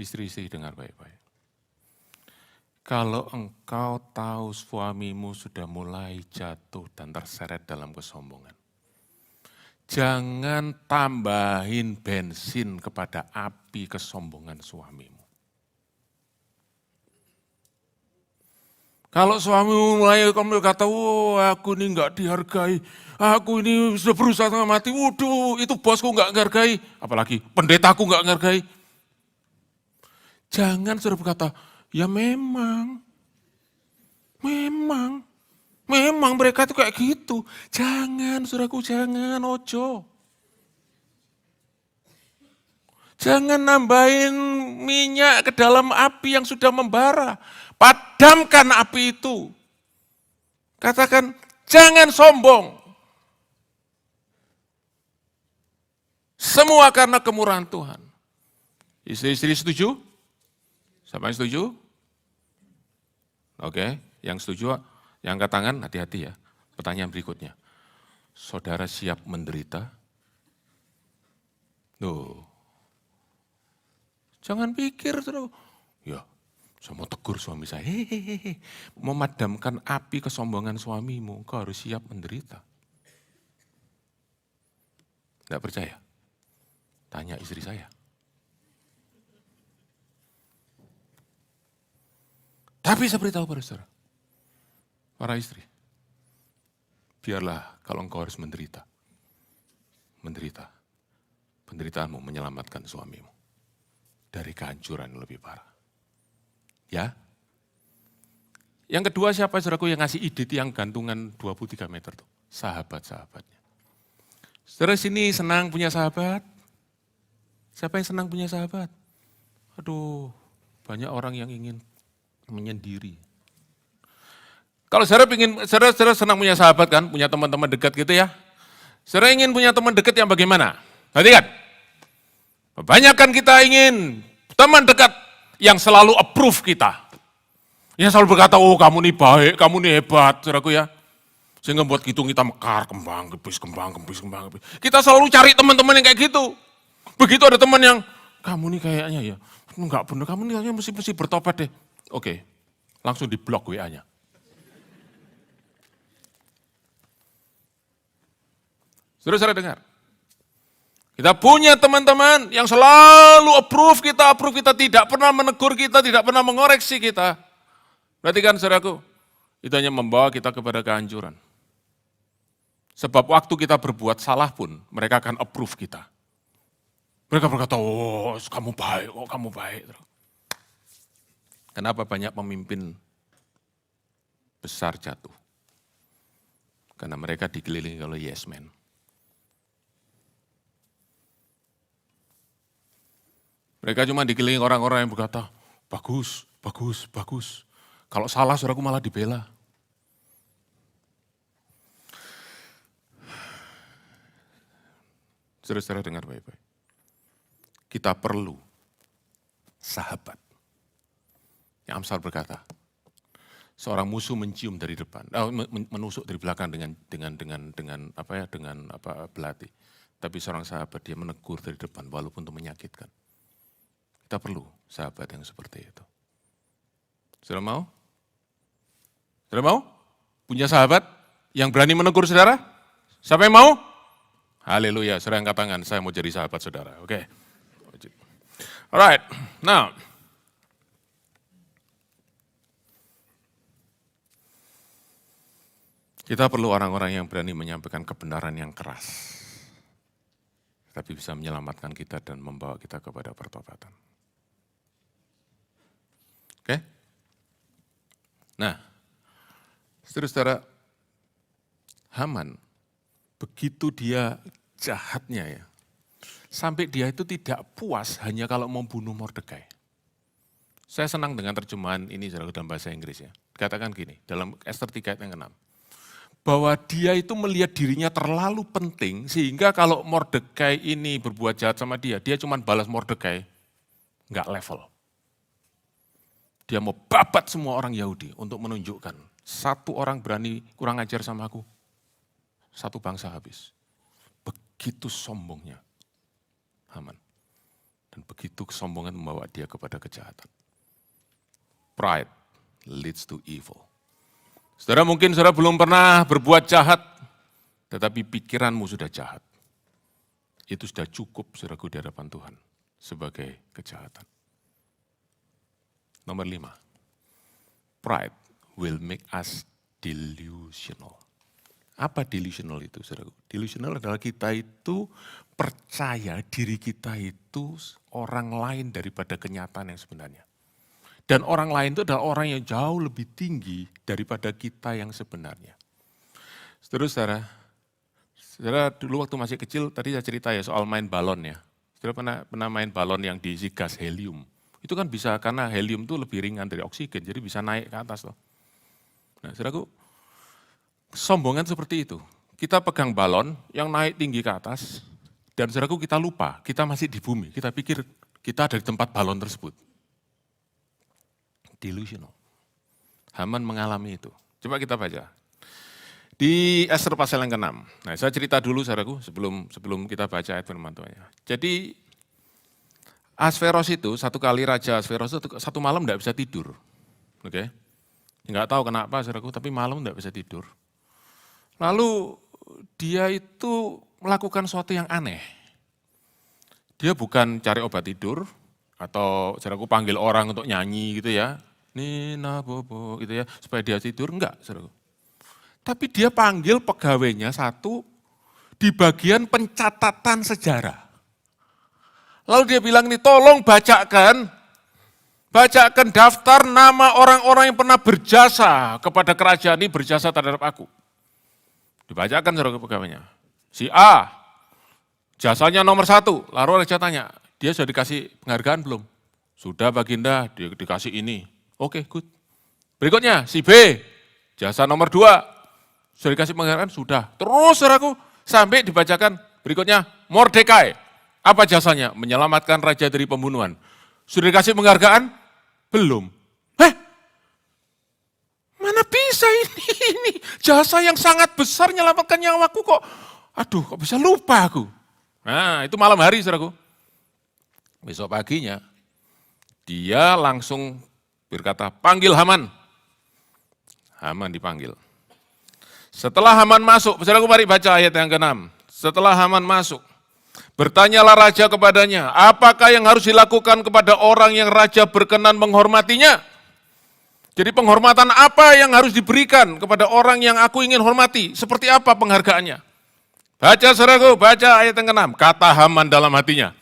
Istri-istri dengar baik-baik. Kalau engkau tahu suamimu sudah mulai jatuh dan terseret dalam kesombongan, jangan tambahin bensin kepada api kesombongan suamimu. Kalau suamimu mulai kamu kata, aku ini enggak dihargai, aku ini sudah berusaha mati, waduh itu bosku enggak menghargai, apalagi pendetaku enggak menghargai. Jangan sudah berkata, ya memang mereka itu kayak gitu. Jangan, saudaraku, jangan, ojo. Jangan nambahin minyak ke dalam api yang sudah membara. Padamkan api itu. Katakan, jangan sombong. Semua karena kemurahan Tuhan. Istri-istri setuju? Siapa yang setuju? Oke, yang setuju, yang angkat tangan, hati-hati ya. Pertanyaan berikutnya. Saudara siap menderita? Loh, jangan pikir, saudara. Ya, saya mau tegur suami saya. Hehehe, memadamkan api kesombongan suamimu, kau harus siap menderita. Tidak percaya? Tanya istri saya. Tapi saya beritahu pada saudara, para istri, biarlah kalau engkau harus menderita, penderitaanmu menyelamatkan suamimu dari kehancuran yang lebih parah. Ya. Yang kedua siapa saudaraku yang ngasih ide tiang gantungan 23 meter tuh? Sahabat-sahabatnya. Saudara sini senang punya sahabat? Siapa yang senang punya sahabat? Aduh, banyak orang yang ingin menyendiri. Kalau saudara senang punya sahabat kan, punya teman-teman dekat gitu ya. Saudara ingin punya teman dekat yang bagaimana? Perhatikan. Kebanyakan kita ingin teman dekat yang selalu approve kita. Yang selalu berkata, oh kamu nih baik, kamu nih hebat, saudaraku ya. Sehingga buat kita mekar, kembang, kempis. Kita selalu cari teman-teman yang kayak gitu. Begitu ada teman yang, kamu nih kayaknya ya, enggak benar, kamu nih kayaknya mesti bertobat deh. Oke, langsung diblok WA-nya. Saudara dengar. Kita punya teman-teman yang selalu approve kita tidak pernah menegur kita, tidak pernah mengoreksi kita. Berarti kan saudaraku, itu hanya membawa kita kepada kehancuran. Sebab waktu kita berbuat salah pun, mereka akan approve kita. Mereka berkata, oh kamu baik, oh kamu baik. Kenapa banyak pemimpin besar jatuh? Karena mereka dikelilingi oleh yes men. Mereka cuma dikelilingi orang-orang yang berkata, bagus. Kalau salah saudaraku malah dibela. Saudara-saudara dengar baik-baik. Kita perlu sahabat. Yang Amsal berkata, seorang musuh mencium dari depan, menusuk dari belakang dengan belati. Tapi seorang sahabat dia menegur dari depan walaupun itu menyakitkan. Kita perlu sahabat yang seperti itu. Saudara mau? Saudara mau? Punya sahabat yang berani menegur saudara? Siapa yang mau? Haleluya, saudara angkat tangan, saya mau jadi sahabat saudara. Oke. Alright, now. Kita perlu orang-orang yang berani menyampaikan kebenaran yang keras. Tapi bisa menyelamatkan kita dan membawa kita kepada pertobatan. Oke? Nah, saudara-saudara, Haman, begitu dia jahatnya ya, sampai dia itu tidak puas hanya kalau membunuh Mordekai. Saya senang dengan terjemahan ini saudara dalam bahasa Inggris ya. Katakan gini, dalam Ester 3 ayat yang ke-6. Bahwa dia itu melihat dirinya terlalu penting sehingga kalau Mordekai ini berbuat jahat sama dia cuma balas Mordekai, nggak level. Dia mau babat semua orang Yahudi untuk menunjukkan satu orang berani kurang ajar sama aku, satu bangsa habis. Begitu sombongnya Haman. Dan begitu kesombongan membawa dia kepada kejahatan. Pride leads to evil. Saudara mungkin saudara belum pernah berbuat jahat, tetapi pikiranmu sudah jahat. Itu sudah cukup saudaraku di hadapan Tuhan sebagai kejahatan. Nomor 5, pride will make us delusional. Apa delusional itu saudaraku? Delusional adalah kita itu percaya diri kita itu orang lain daripada kenyataan yang sebenarnya. Dan orang lain itu adalah orang yang jauh lebih tinggi daripada kita yang sebenarnya. Saudara, dulu waktu masih kecil, tadi saya cerita ya soal main balon ya. Saudara pernah main balon yang diisi gas helium. Itu kan bisa karena helium itu lebih ringan dari oksigen, jadi bisa naik ke atas loh. Nah saudaraku, kesombongan seperti itu. Kita pegang balon yang naik tinggi ke atas, dan saudaraku kita lupa, kita masih di bumi. Kita pikir kita ada di tempat balon tersebut. Delusional. Haman mengalami itu. Coba kita baca. Di Ester pasal yang ke-6. Nah, saya cerita dulu saudaraku sebelum kita baca ayat firman Tuhannya. Jadi Asveros itu, satu kali Raja Asveros itu satu malam tidak bisa tidur. Oke. Enggak tahu kenapa saudaraku, tapi malam tidak bisa tidur. Lalu dia itu melakukan sesuatu yang aneh. Dia bukan cari obat tidur, atau saudaraku panggil orang untuk nyanyi gitu ya. Nina bobo gitu ya, supaya dia tidur, enggak saudaraku. Tapi dia panggil pegawainya satu di bagian pencatatan sejarah. Lalu dia bilang nih, tolong bacakan daftar nama orang-orang yang pernah berjasa kepada kerajaan ini, berjasa terhadap aku. Dibacakan saudaraku pegawainya. Si A, jasanya nomor 1, lalu raja tanya, dia sudah dikasih penghargaan belum? Sudah Baginda, dia dikasih ini. Oke, good. Berikutnya, si B, jasa nomor 2, sudah dikasih penghargaan? Sudah. Terus saudaraku, sampai dibacakan berikutnya, Mordekai. Apa jasanya? Menyelamatkan raja dari pembunuhan. Sudah dikasih penghargaan? Belum. Mana bisa ini? Jasa yang sangat besar menyelamatkan nyawaku kok. Aduh, kok bisa lupa aku. Nah, itu malam hari saudaraku. Besok paginya, dia langsung berkata, panggil Haman. Haman dipanggil. Setelah Haman masuk, saudaraku mari baca ayat yang ke-6. Setelah Haman masuk, bertanyalah raja kepadanya, apakah yang harus dilakukan kepada orang yang raja berkenan menghormatinya? Jadi penghormatan apa yang harus diberikan kepada orang yang aku ingin hormati? Seperti apa penghargaannya? Baca saudaraku, baca ayat yang ke-6. Kata Haman dalam hatinya,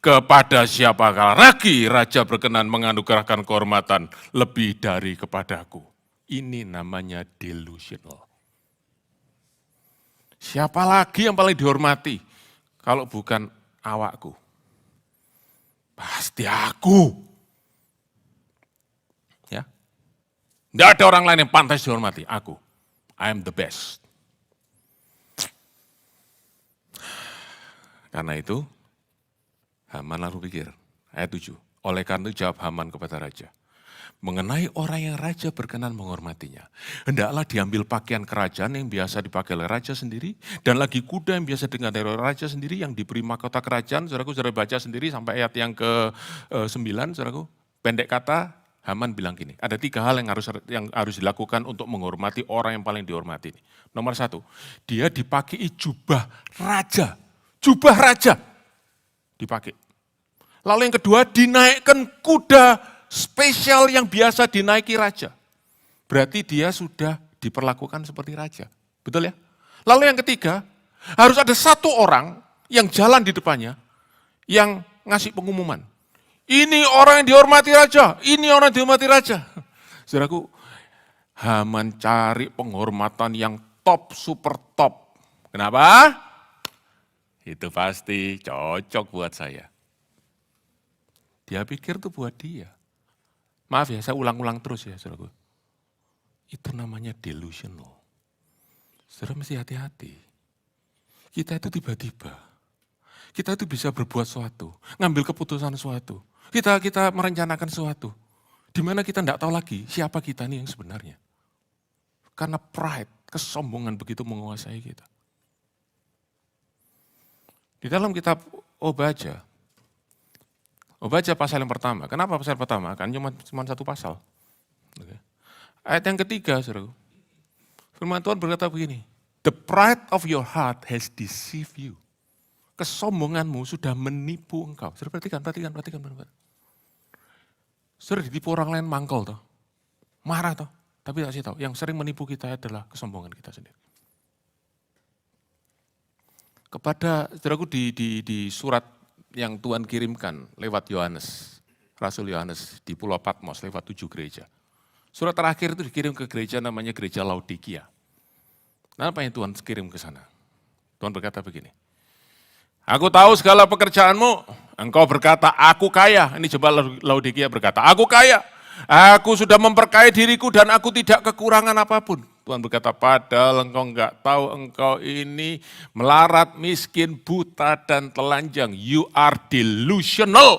kepada siapakah lagi raja berkenan menganugerahkan kehormatan lebih dari kepadaku. Ini namanya delusional. Siapa lagi yang paling dihormati kalau bukan awakku? Pasti aku. Ya. Tidak ada orang lain yang pantas dihormati, aku. I am the best. Karena itu, Haman lalu pikir, ayat 7, oleh karena itu jawab Haman kepada raja, mengenai orang yang raja berkenan menghormatinya, hendaklah diambil pakaian kerajaan yang biasa dipakai oleh raja sendiri, dan lagi kuda yang biasa dikendarai oleh raja sendiri, yang diberi mahkota kerajaan, saudaraku sudah baca sendiri sampai ayat yang ke-9, saudaraku, pendek kata, Haman bilang gini, ada 3 hal yang harus dilakukan untuk menghormati orang yang paling dihormati. Nomor 1, dia dipakai jubah raja. Jubah raja dipakai. Lalu yang kedua, dinaikkan kuda spesial yang biasa dinaiki raja. Berarti dia sudah diperlakukan seperti raja. Betul ya? Lalu yang ketiga, harus ada 1 orang yang jalan di depannya, yang ngasih pengumuman. Ini orang yang dihormati raja, ini orang yang dihormati raja. Saudaraku, Haman cari penghormatan yang top, super top. Kenapa? Itu pasti cocok buat saya. Dia pikir itu buat dia. Maaf ya, saya ulang-ulang terus ya, saudaraku. Itu namanya delusional. Saudara mesti hati-hati. Kita itu tiba-tiba, kita itu bisa berbuat sesuatu, ngambil keputusan sesuatu. Kita merencanakan sesuatu. Di mana kita tidak tahu lagi siapa kita nih yang sebenarnya. Karena pride, kesombongan begitu menguasai kita. Di dalam kitab Obaja pasal yang pertama. Kenapa pasal pertama? Kan cuma 1 pasal. Oke. Ayat yang ketiga, saudara. Firman Tuhan berkata begini, the pride of your heart has deceived you. Kesombonganmu sudah menipu engkau. Saudara perhatikan. Saudara ditipu orang lain mangkol toh. Marah toh. Tapi tak sih tahu, yang sering menipu kita adalah kesombongan kita sendiri. Kepada saudaraku di surat yang Tuhan kirimkan lewat Yohanes, Rasul Yohanes di Pulau Patmos lewat 7 gereja. Surat terakhir itu dikirim ke gereja namanya gereja Laodikia. Nah, apa yang Tuhan kirim ke sana? Tuhan berkata begini, aku tahu segala pekerjaanmu, engkau berkata aku kaya. Ini jemaat Laodikia berkata, aku kaya. Aku sudah memperkaya diriku dan aku tidak kekurangan apapun. Tuhan berkata, padahal engkau enggak tahu engkau ini melarat, miskin, buta, dan telanjang. You are delusional.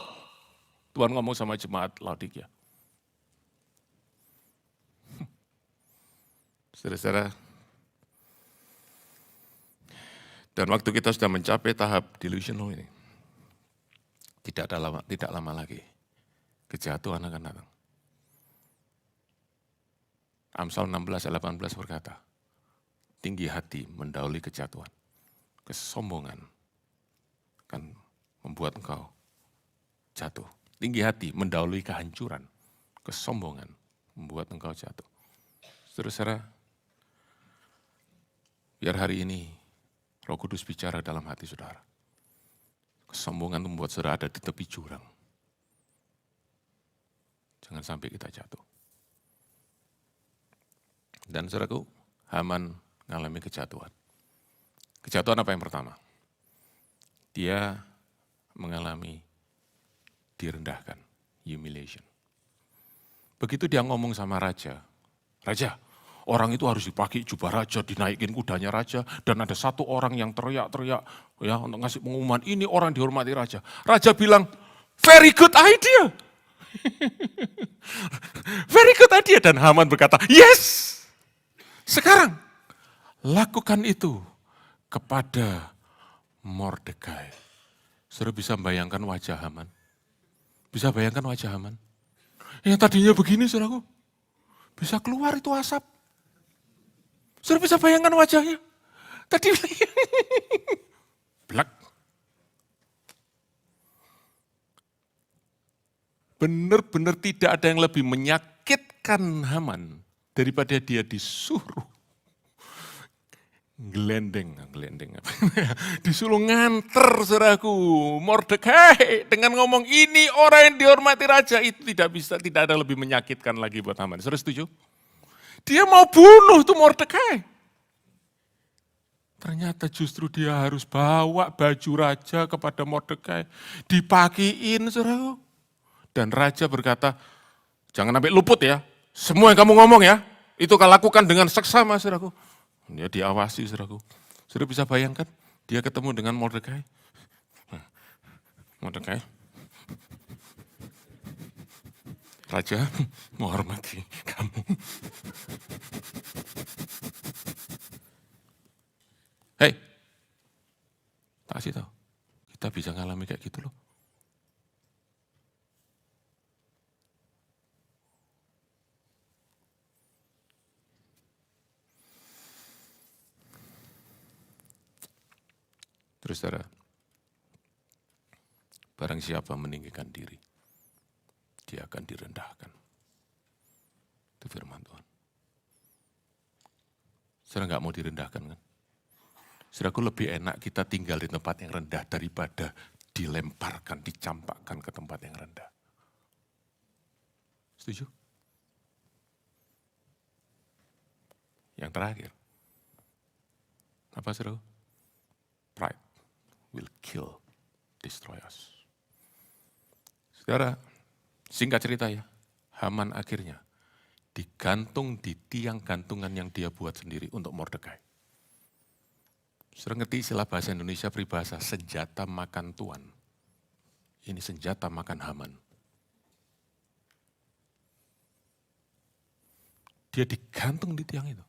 Tuhan ngomong sama jemaat Laodikia. Saudara-saudara, dan waktu kita sudah mencapai tahap delusional ini, tidak lama lagi, kejatuhan akan datang. Amsal 16 ayat 18 berkata, tinggi hati mendahului kejatuhan. Kesombongan akan membuat engkau jatuh. Tinggi hati mendahului kehancuran. Kesombongan membuat engkau jatuh. Saudara-saudara, biar hari ini Roh Kudus bicara dalam hati saudara. Kesombongan membuat saudara ada di tepi jurang. Jangan sampai kita jatuh. Dan saudaraku, Haman mengalami kejatuhan. Kejatuhan apa yang pertama? Dia mengalami direndahkan, humiliation. Begitu dia ngomong sama raja, raja, orang itu harus dipakai jubah raja, dinaikin kudanya raja, dan ada 1 orang yang teriak-teriak ya untuk ngasih pengumuman, ini orang dihormati raja. Raja bilang, very good idea. Very good idea. Dan Haman berkata, yes. Sekarang, lakukan itu kepada Mordekai. Saudara bisa bayangkan wajah Haman? Bisa bayangkan wajah Haman? Yang tadinya begini, saudaraku. Bisa keluar itu asap. Saudara bisa bayangkan wajahnya? Tadi blak. Benar-benar tidak ada yang lebih menyakitkan Haman daripada dia disuruh gelendeng, disuruh nganter saudaraku, Mordekai dengan ngomong ini orang yang dihormati raja, itu tidak ada lebih menyakitkan lagi buat Haman. Saudara setuju? Dia mau bunuh tuh Mordekai. Ternyata justru dia harus bawa baju raja kepada Mordekai, dipakiin saudaraku. Dan raja berkata, jangan sampai luput ya. Semua yang kamu ngomong ya, itu kau lakukan dengan seksama, saudaraku. Dia diawasi, saudaraku. Saudara bisa bayangkan, dia ketemu dengan Mordekai. Mordekai, raja menghormati kamu. Hei, tak kasih tahu, kita bisa ngalami kayak gitu loh. Saudara, barang siapa meninggikan diri, dia akan direndahkan. Itu firman Tuhan. Saudara nggak mau direndahkan kan? Saudaraku, lebih enak kita tinggal di tempat yang rendah daripada dilemparkan, dicampakkan ke tempat yang rendah. Setuju? Yang terakhir, apa saudara? Pride will kill, destroy us. Saudara, singkat cerita ya, Haman akhirnya digantung di tiang gantungan yang dia buat sendiri untuk Mordekai. Saudara ngerti istilah bahasa Indonesia peribahasa senjata makan tuan. Ini senjata makan Haman. Dia digantung di tiang itu.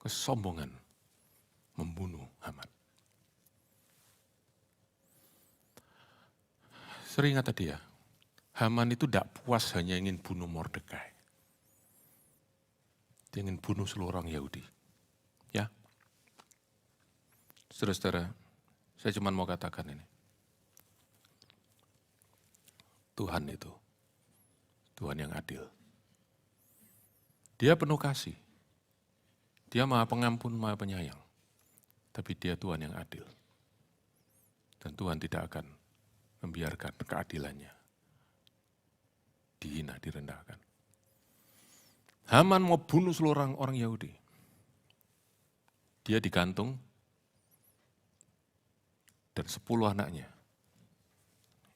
Kesombongan membunuh Haman. Sering ingat tadi ya, Haman itu tidak puas hanya ingin bunuh Mordekai. Dia ingin bunuh seluruh orang Yahudi. Ya, saudara-saudara, saya cuma mau katakan ini. Tuhan itu, Tuhan yang adil. Dia penuh kasih. Dia Maha Pengampun, Maha Penyayang. Tapi dia Tuhan yang adil. Dan Tuhan tidak akan membiarkan keadilannya dihina, direndahkan. Haman mau bunuh seluruh orang Yahudi. Dia digantung dan 10 anaknya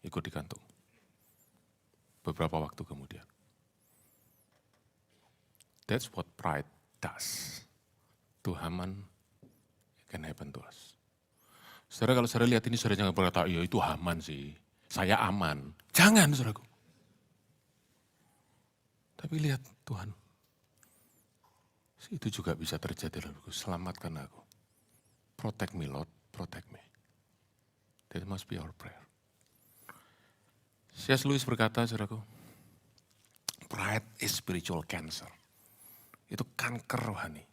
ikut digantung. Beberapa waktu kemudian. That's what pride does. To Haman can happen to us. Saudara, kalau saudara lihat ini, saudara jangan berkata, ya itu Haman sih, saya aman. Jangan, saudaraku. Tapi lihat Tuhan, itu juga bisa terjadi, saudaraku. Selamatkan aku. Protect me, Lord, protect me. That must be our prayer. C.S. Lewis berkata, saudaraku, pride is spiritual cancer. Itu kanker rohani.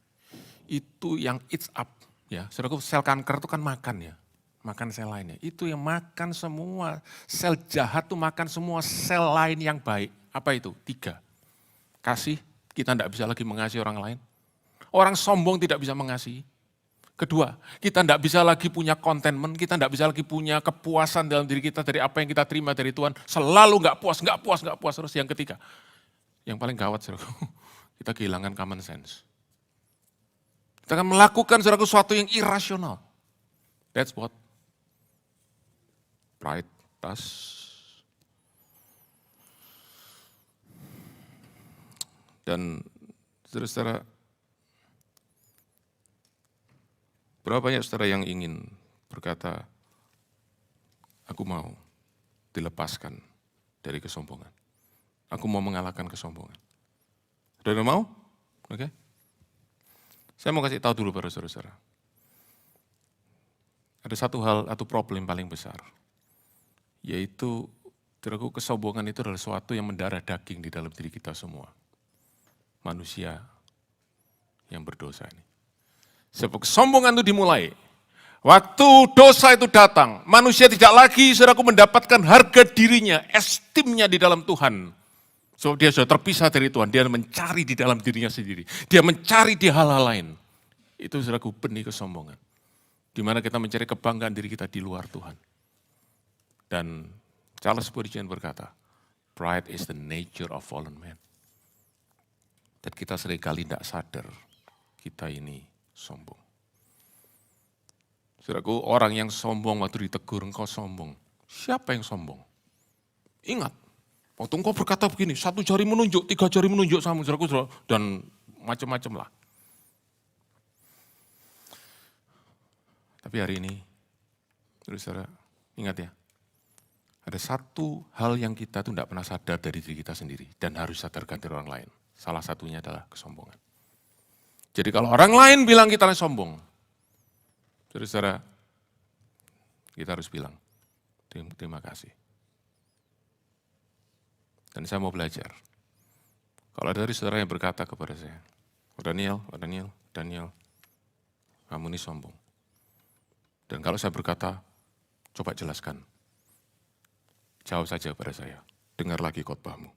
Itu yang eats up, ya. Saudaraku, sel kanker itu kan makan ya, makan sel lainnya. Itu yang makan semua, sel jahat itu makan semua sel lain yang baik. Apa itu? 3. Kasih, kita tidak bisa lagi mengasihi orang lain. Orang sombong tidak bisa mengasihi. Kedua, kita tidak bisa lagi punya contentment, kita tidak bisa lagi punya kepuasan dalam diri kita dari apa yang kita terima dari Tuhan. Selalu nggak puas. Terus yang ketiga, yang paling gawat, saudaraku, kita kehilangan common sense. Kita akan melakukan sesuatu yang irasional. That's what pride does. Dan saudara-saudara, berapa banyak saudara yang ingin berkata, aku mau dilepaskan dari kesombongan. Aku mau mengalahkan kesombongan. Saudara mau? Oke. Saya mau kasih tahu dulu pada saudara-saudara. Ada satu hal atau problem paling besar, yaitu kesombongan itu adalah sesuatu yang mendarah daging di dalam diri kita semua. Manusia yang berdosa ini. Sebab kesombongan itu dimulai. Waktu dosa itu datang, manusia tidak lagi, saudaraku, mendapatkan harga dirinya, estimnya di dalam Tuhan. So, dia sudah terpisah dari Tuhan, dia mencari di dalam dirinya sendiri. Dia mencari di hal-hal lain. Itu saudaraku benih kesombongan. Di mana kita mencari kebanggaan diri kita di luar Tuhan. Dan Charles Spurgeon berkata, pride is the nature of fallen man. Dan kita seringkali tidak sadar, kita ini sombong. Saudaraku, orang yang sombong waktu ditegur, engkau sombong. Siapa yang sombong? Ingat. Waktu engkau berkata begini, 1 jari menunjuk, 3 jari menunjuk sama saudaraku, dan macam-macam lah. Tapi hari ini, saudara, ingat ya, ada satu hal yang kita tuh tidak pernah sadar dari diri kita sendiri, dan harus sadarkan dari orang lain. Salah satunya adalah kesombongan. Jadi kalau orang lain bilang kita sombong, saudara, kita harus bilang, terima kasih. Dan saya mau belajar. Kalau ada dari saudara yang berkata kepada saya, Daniel, kamu ini sombong. Dan kalau saya berkata, coba jelaskan. Jawab saja pada saya, dengar lagi khotbahmu.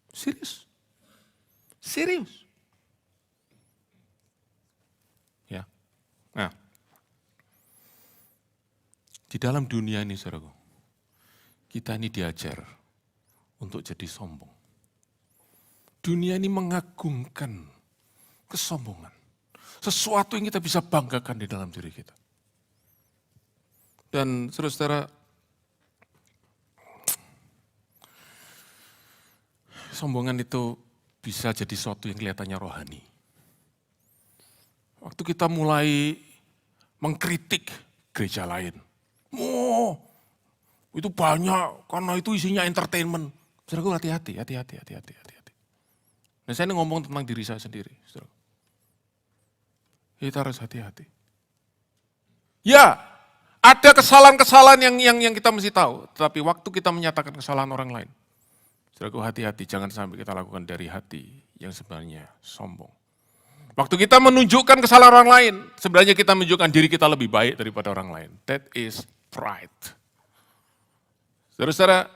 Serius. Serius. Ya. Nah, di dalam dunia ini, saudaraku, kita ini diajar untuk jadi sombong. Dunia ini mengagungkan kesombongan. Sesuatu yang kita bisa banggakan di dalam diri kita. Dan saudara-saudara, sombongan itu bisa jadi sesuatu yang kelihatannya rohani. Waktu kita mulai mengkritik gereja lain. Oh, itu banyak karena itu isinya entertainment. Saudaraku, hati-hati. Nah, saya ini ngomong tentang diri saya sendiri. Saudara. Kita harus hati-hati. Ya, ada kesalahan-kesalahan yang kita mesti tahu. Tetapi waktu kita menyatakan kesalahan orang lain, saudaraku, hati-hati, jangan sampai kita lakukan dari hati yang sebenarnya sombong. Waktu kita menunjukkan kesalahan orang lain, sebenarnya kita menunjukkan diri kita lebih baik daripada orang lain. That is pride. Saudara-saudara,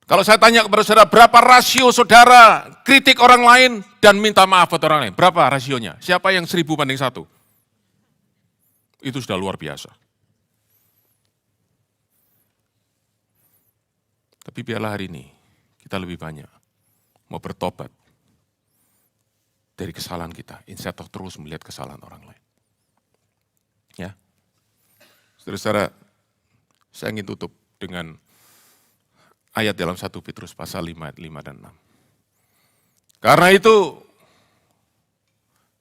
kalau saya tanya kepada saudara, berapa rasio saudara kritik orang lain dan minta maaf buat orang lain? Berapa rasionya? Siapa yang 1000 banding 1? Itu sudah luar biasa. Tapi biarlah hari ini kita lebih banyak mau bertobat dari kesalahan kita, instead of terus melihat kesalahan orang lain. Ya, saudara-saudara, saya ingin tutup dengan ayat dalam 1 Petrus pasal 5 ayat 5 dan 6. Karena itu,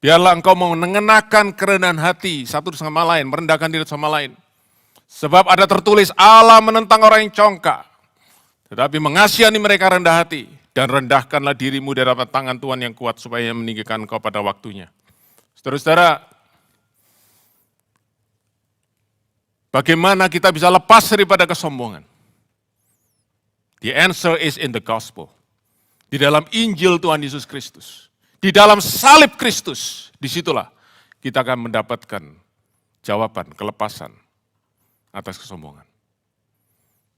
biarlah engkau mengenakan kerendahan hati satu sama lain, merendahkan diri sama lain. Sebab ada tertulis, Allah menentang orang yang congkak, tetapi mengasihani mereka rendah hati. Dan rendahkanlah dirimu di hadapan tangan Tuhan yang kuat supaya meninggikan engkau pada waktunya. Saudara-saudara, bagaimana kita bisa lepas daripada kesombongan? The answer is in the gospel. Di dalam Injil Tuhan Yesus Kristus. Di dalam salib Kristus. Disitulah kita akan mendapatkan jawaban, kelepasan atas kesombongan.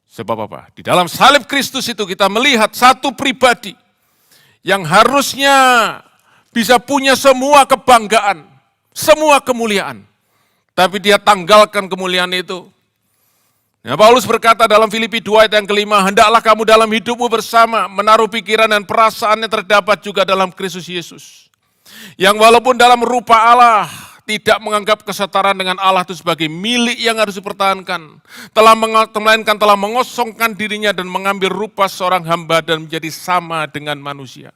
Sebab apa? Di dalam salib Kristus itu kita melihat satu pribadi yang harusnya bisa punya semua kebanggaan, semua kemuliaan. Tapi dia tanggalkan kemuliaan itu. Ya, Paulus berkata dalam Filipi 2 ayat yang kelima, hendaklah kamu dalam hidupmu bersama menaruh pikiran dan perasaan yang terdapat juga dalam Kristus Yesus. Yang walaupun dalam rupa Allah, tidak menganggap kesetaraan dengan Allah itu sebagai milik yang harus dipertahankan. Melainkan telah mengosongkan dirinya dan mengambil rupa seorang hamba dan menjadi sama dengan manusia.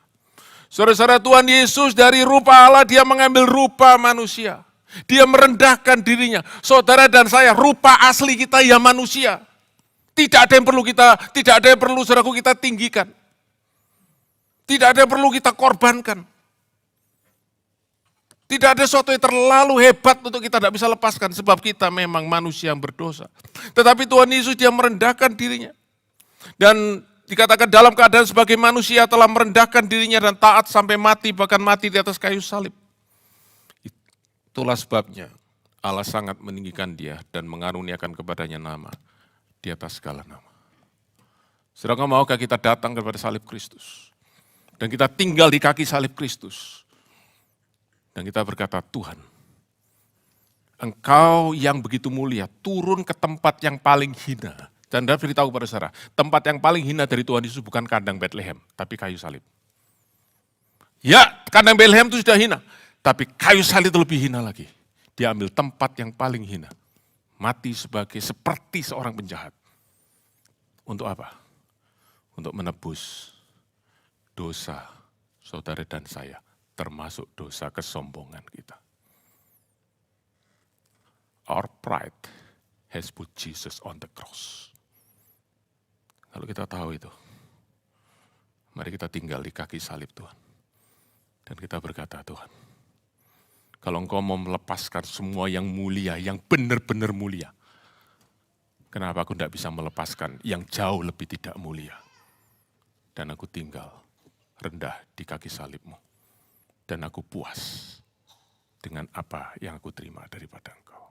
Saudara-saudara, Tuhan Yesus dari rupa Allah, dia mengambil rupa manusia. Dia merendahkan dirinya. Saudara dan saya, rupa asli kita ya manusia. Tidak ada yang perlu saudaraku kita tinggikan. Tidak ada yang perlu kita korbankan. Tidak ada sesuatu yang terlalu hebat untuk kita tidak bisa lepaskan, sebab kita memang manusia yang berdosa. Tetapi Tuhan Yesus dia merendahkan dirinya. Dan dikatakan dalam keadaan sebagai manusia telah merendahkan dirinya dan taat sampai mati, bahkan mati di atas kayu salib. Itulah sebabnya Allah sangat meninggikan dia dan mengaruniakan kepadanya nama di atas segala nama. Saudara, maukah kita datang kepada salib Kristus? Dan kita tinggal di kaki salib Kristus. Dan kita berkata, Tuhan, Engkau yang begitu mulia, turun ke tempat yang paling hina. Dan Anda beritahu kepada saudara, tempat yang paling hina dari Tuhan Yesus bukan kandang Bethlehem, tapi kayu salib. Ya, kandang Bethlehem itu sudah hina, tapi kayu salib itu lebih hina lagi. Dia ambil tempat yang paling hina. Mati seperti seorang penjahat. Untuk apa? Untuk menebus dosa saudara dan saya. Termasuk dosa kesombongan kita. Our pride has put Jesus on the cross. Kalau kita tahu itu, mari kita tinggal di kaki salib Tuhan. Dan kita berkata, Tuhan, kalau Engkau mau melepaskan semua yang mulia, yang benar-benar mulia, kenapa aku tidak bisa melepaskan yang jauh lebih tidak mulia? Dan aku tinggal rendah di kaki salib-Mu. Dan aku puas dengan apa yang aku terima daripada Engkau.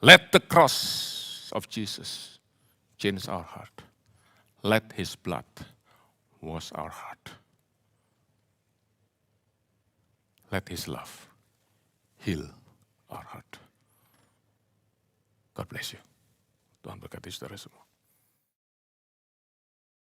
Let the cross of Jesus change our heart. Let His blood wash our heart. Let His love heal our heart. God bless you. Tuhan berkati saudara semua.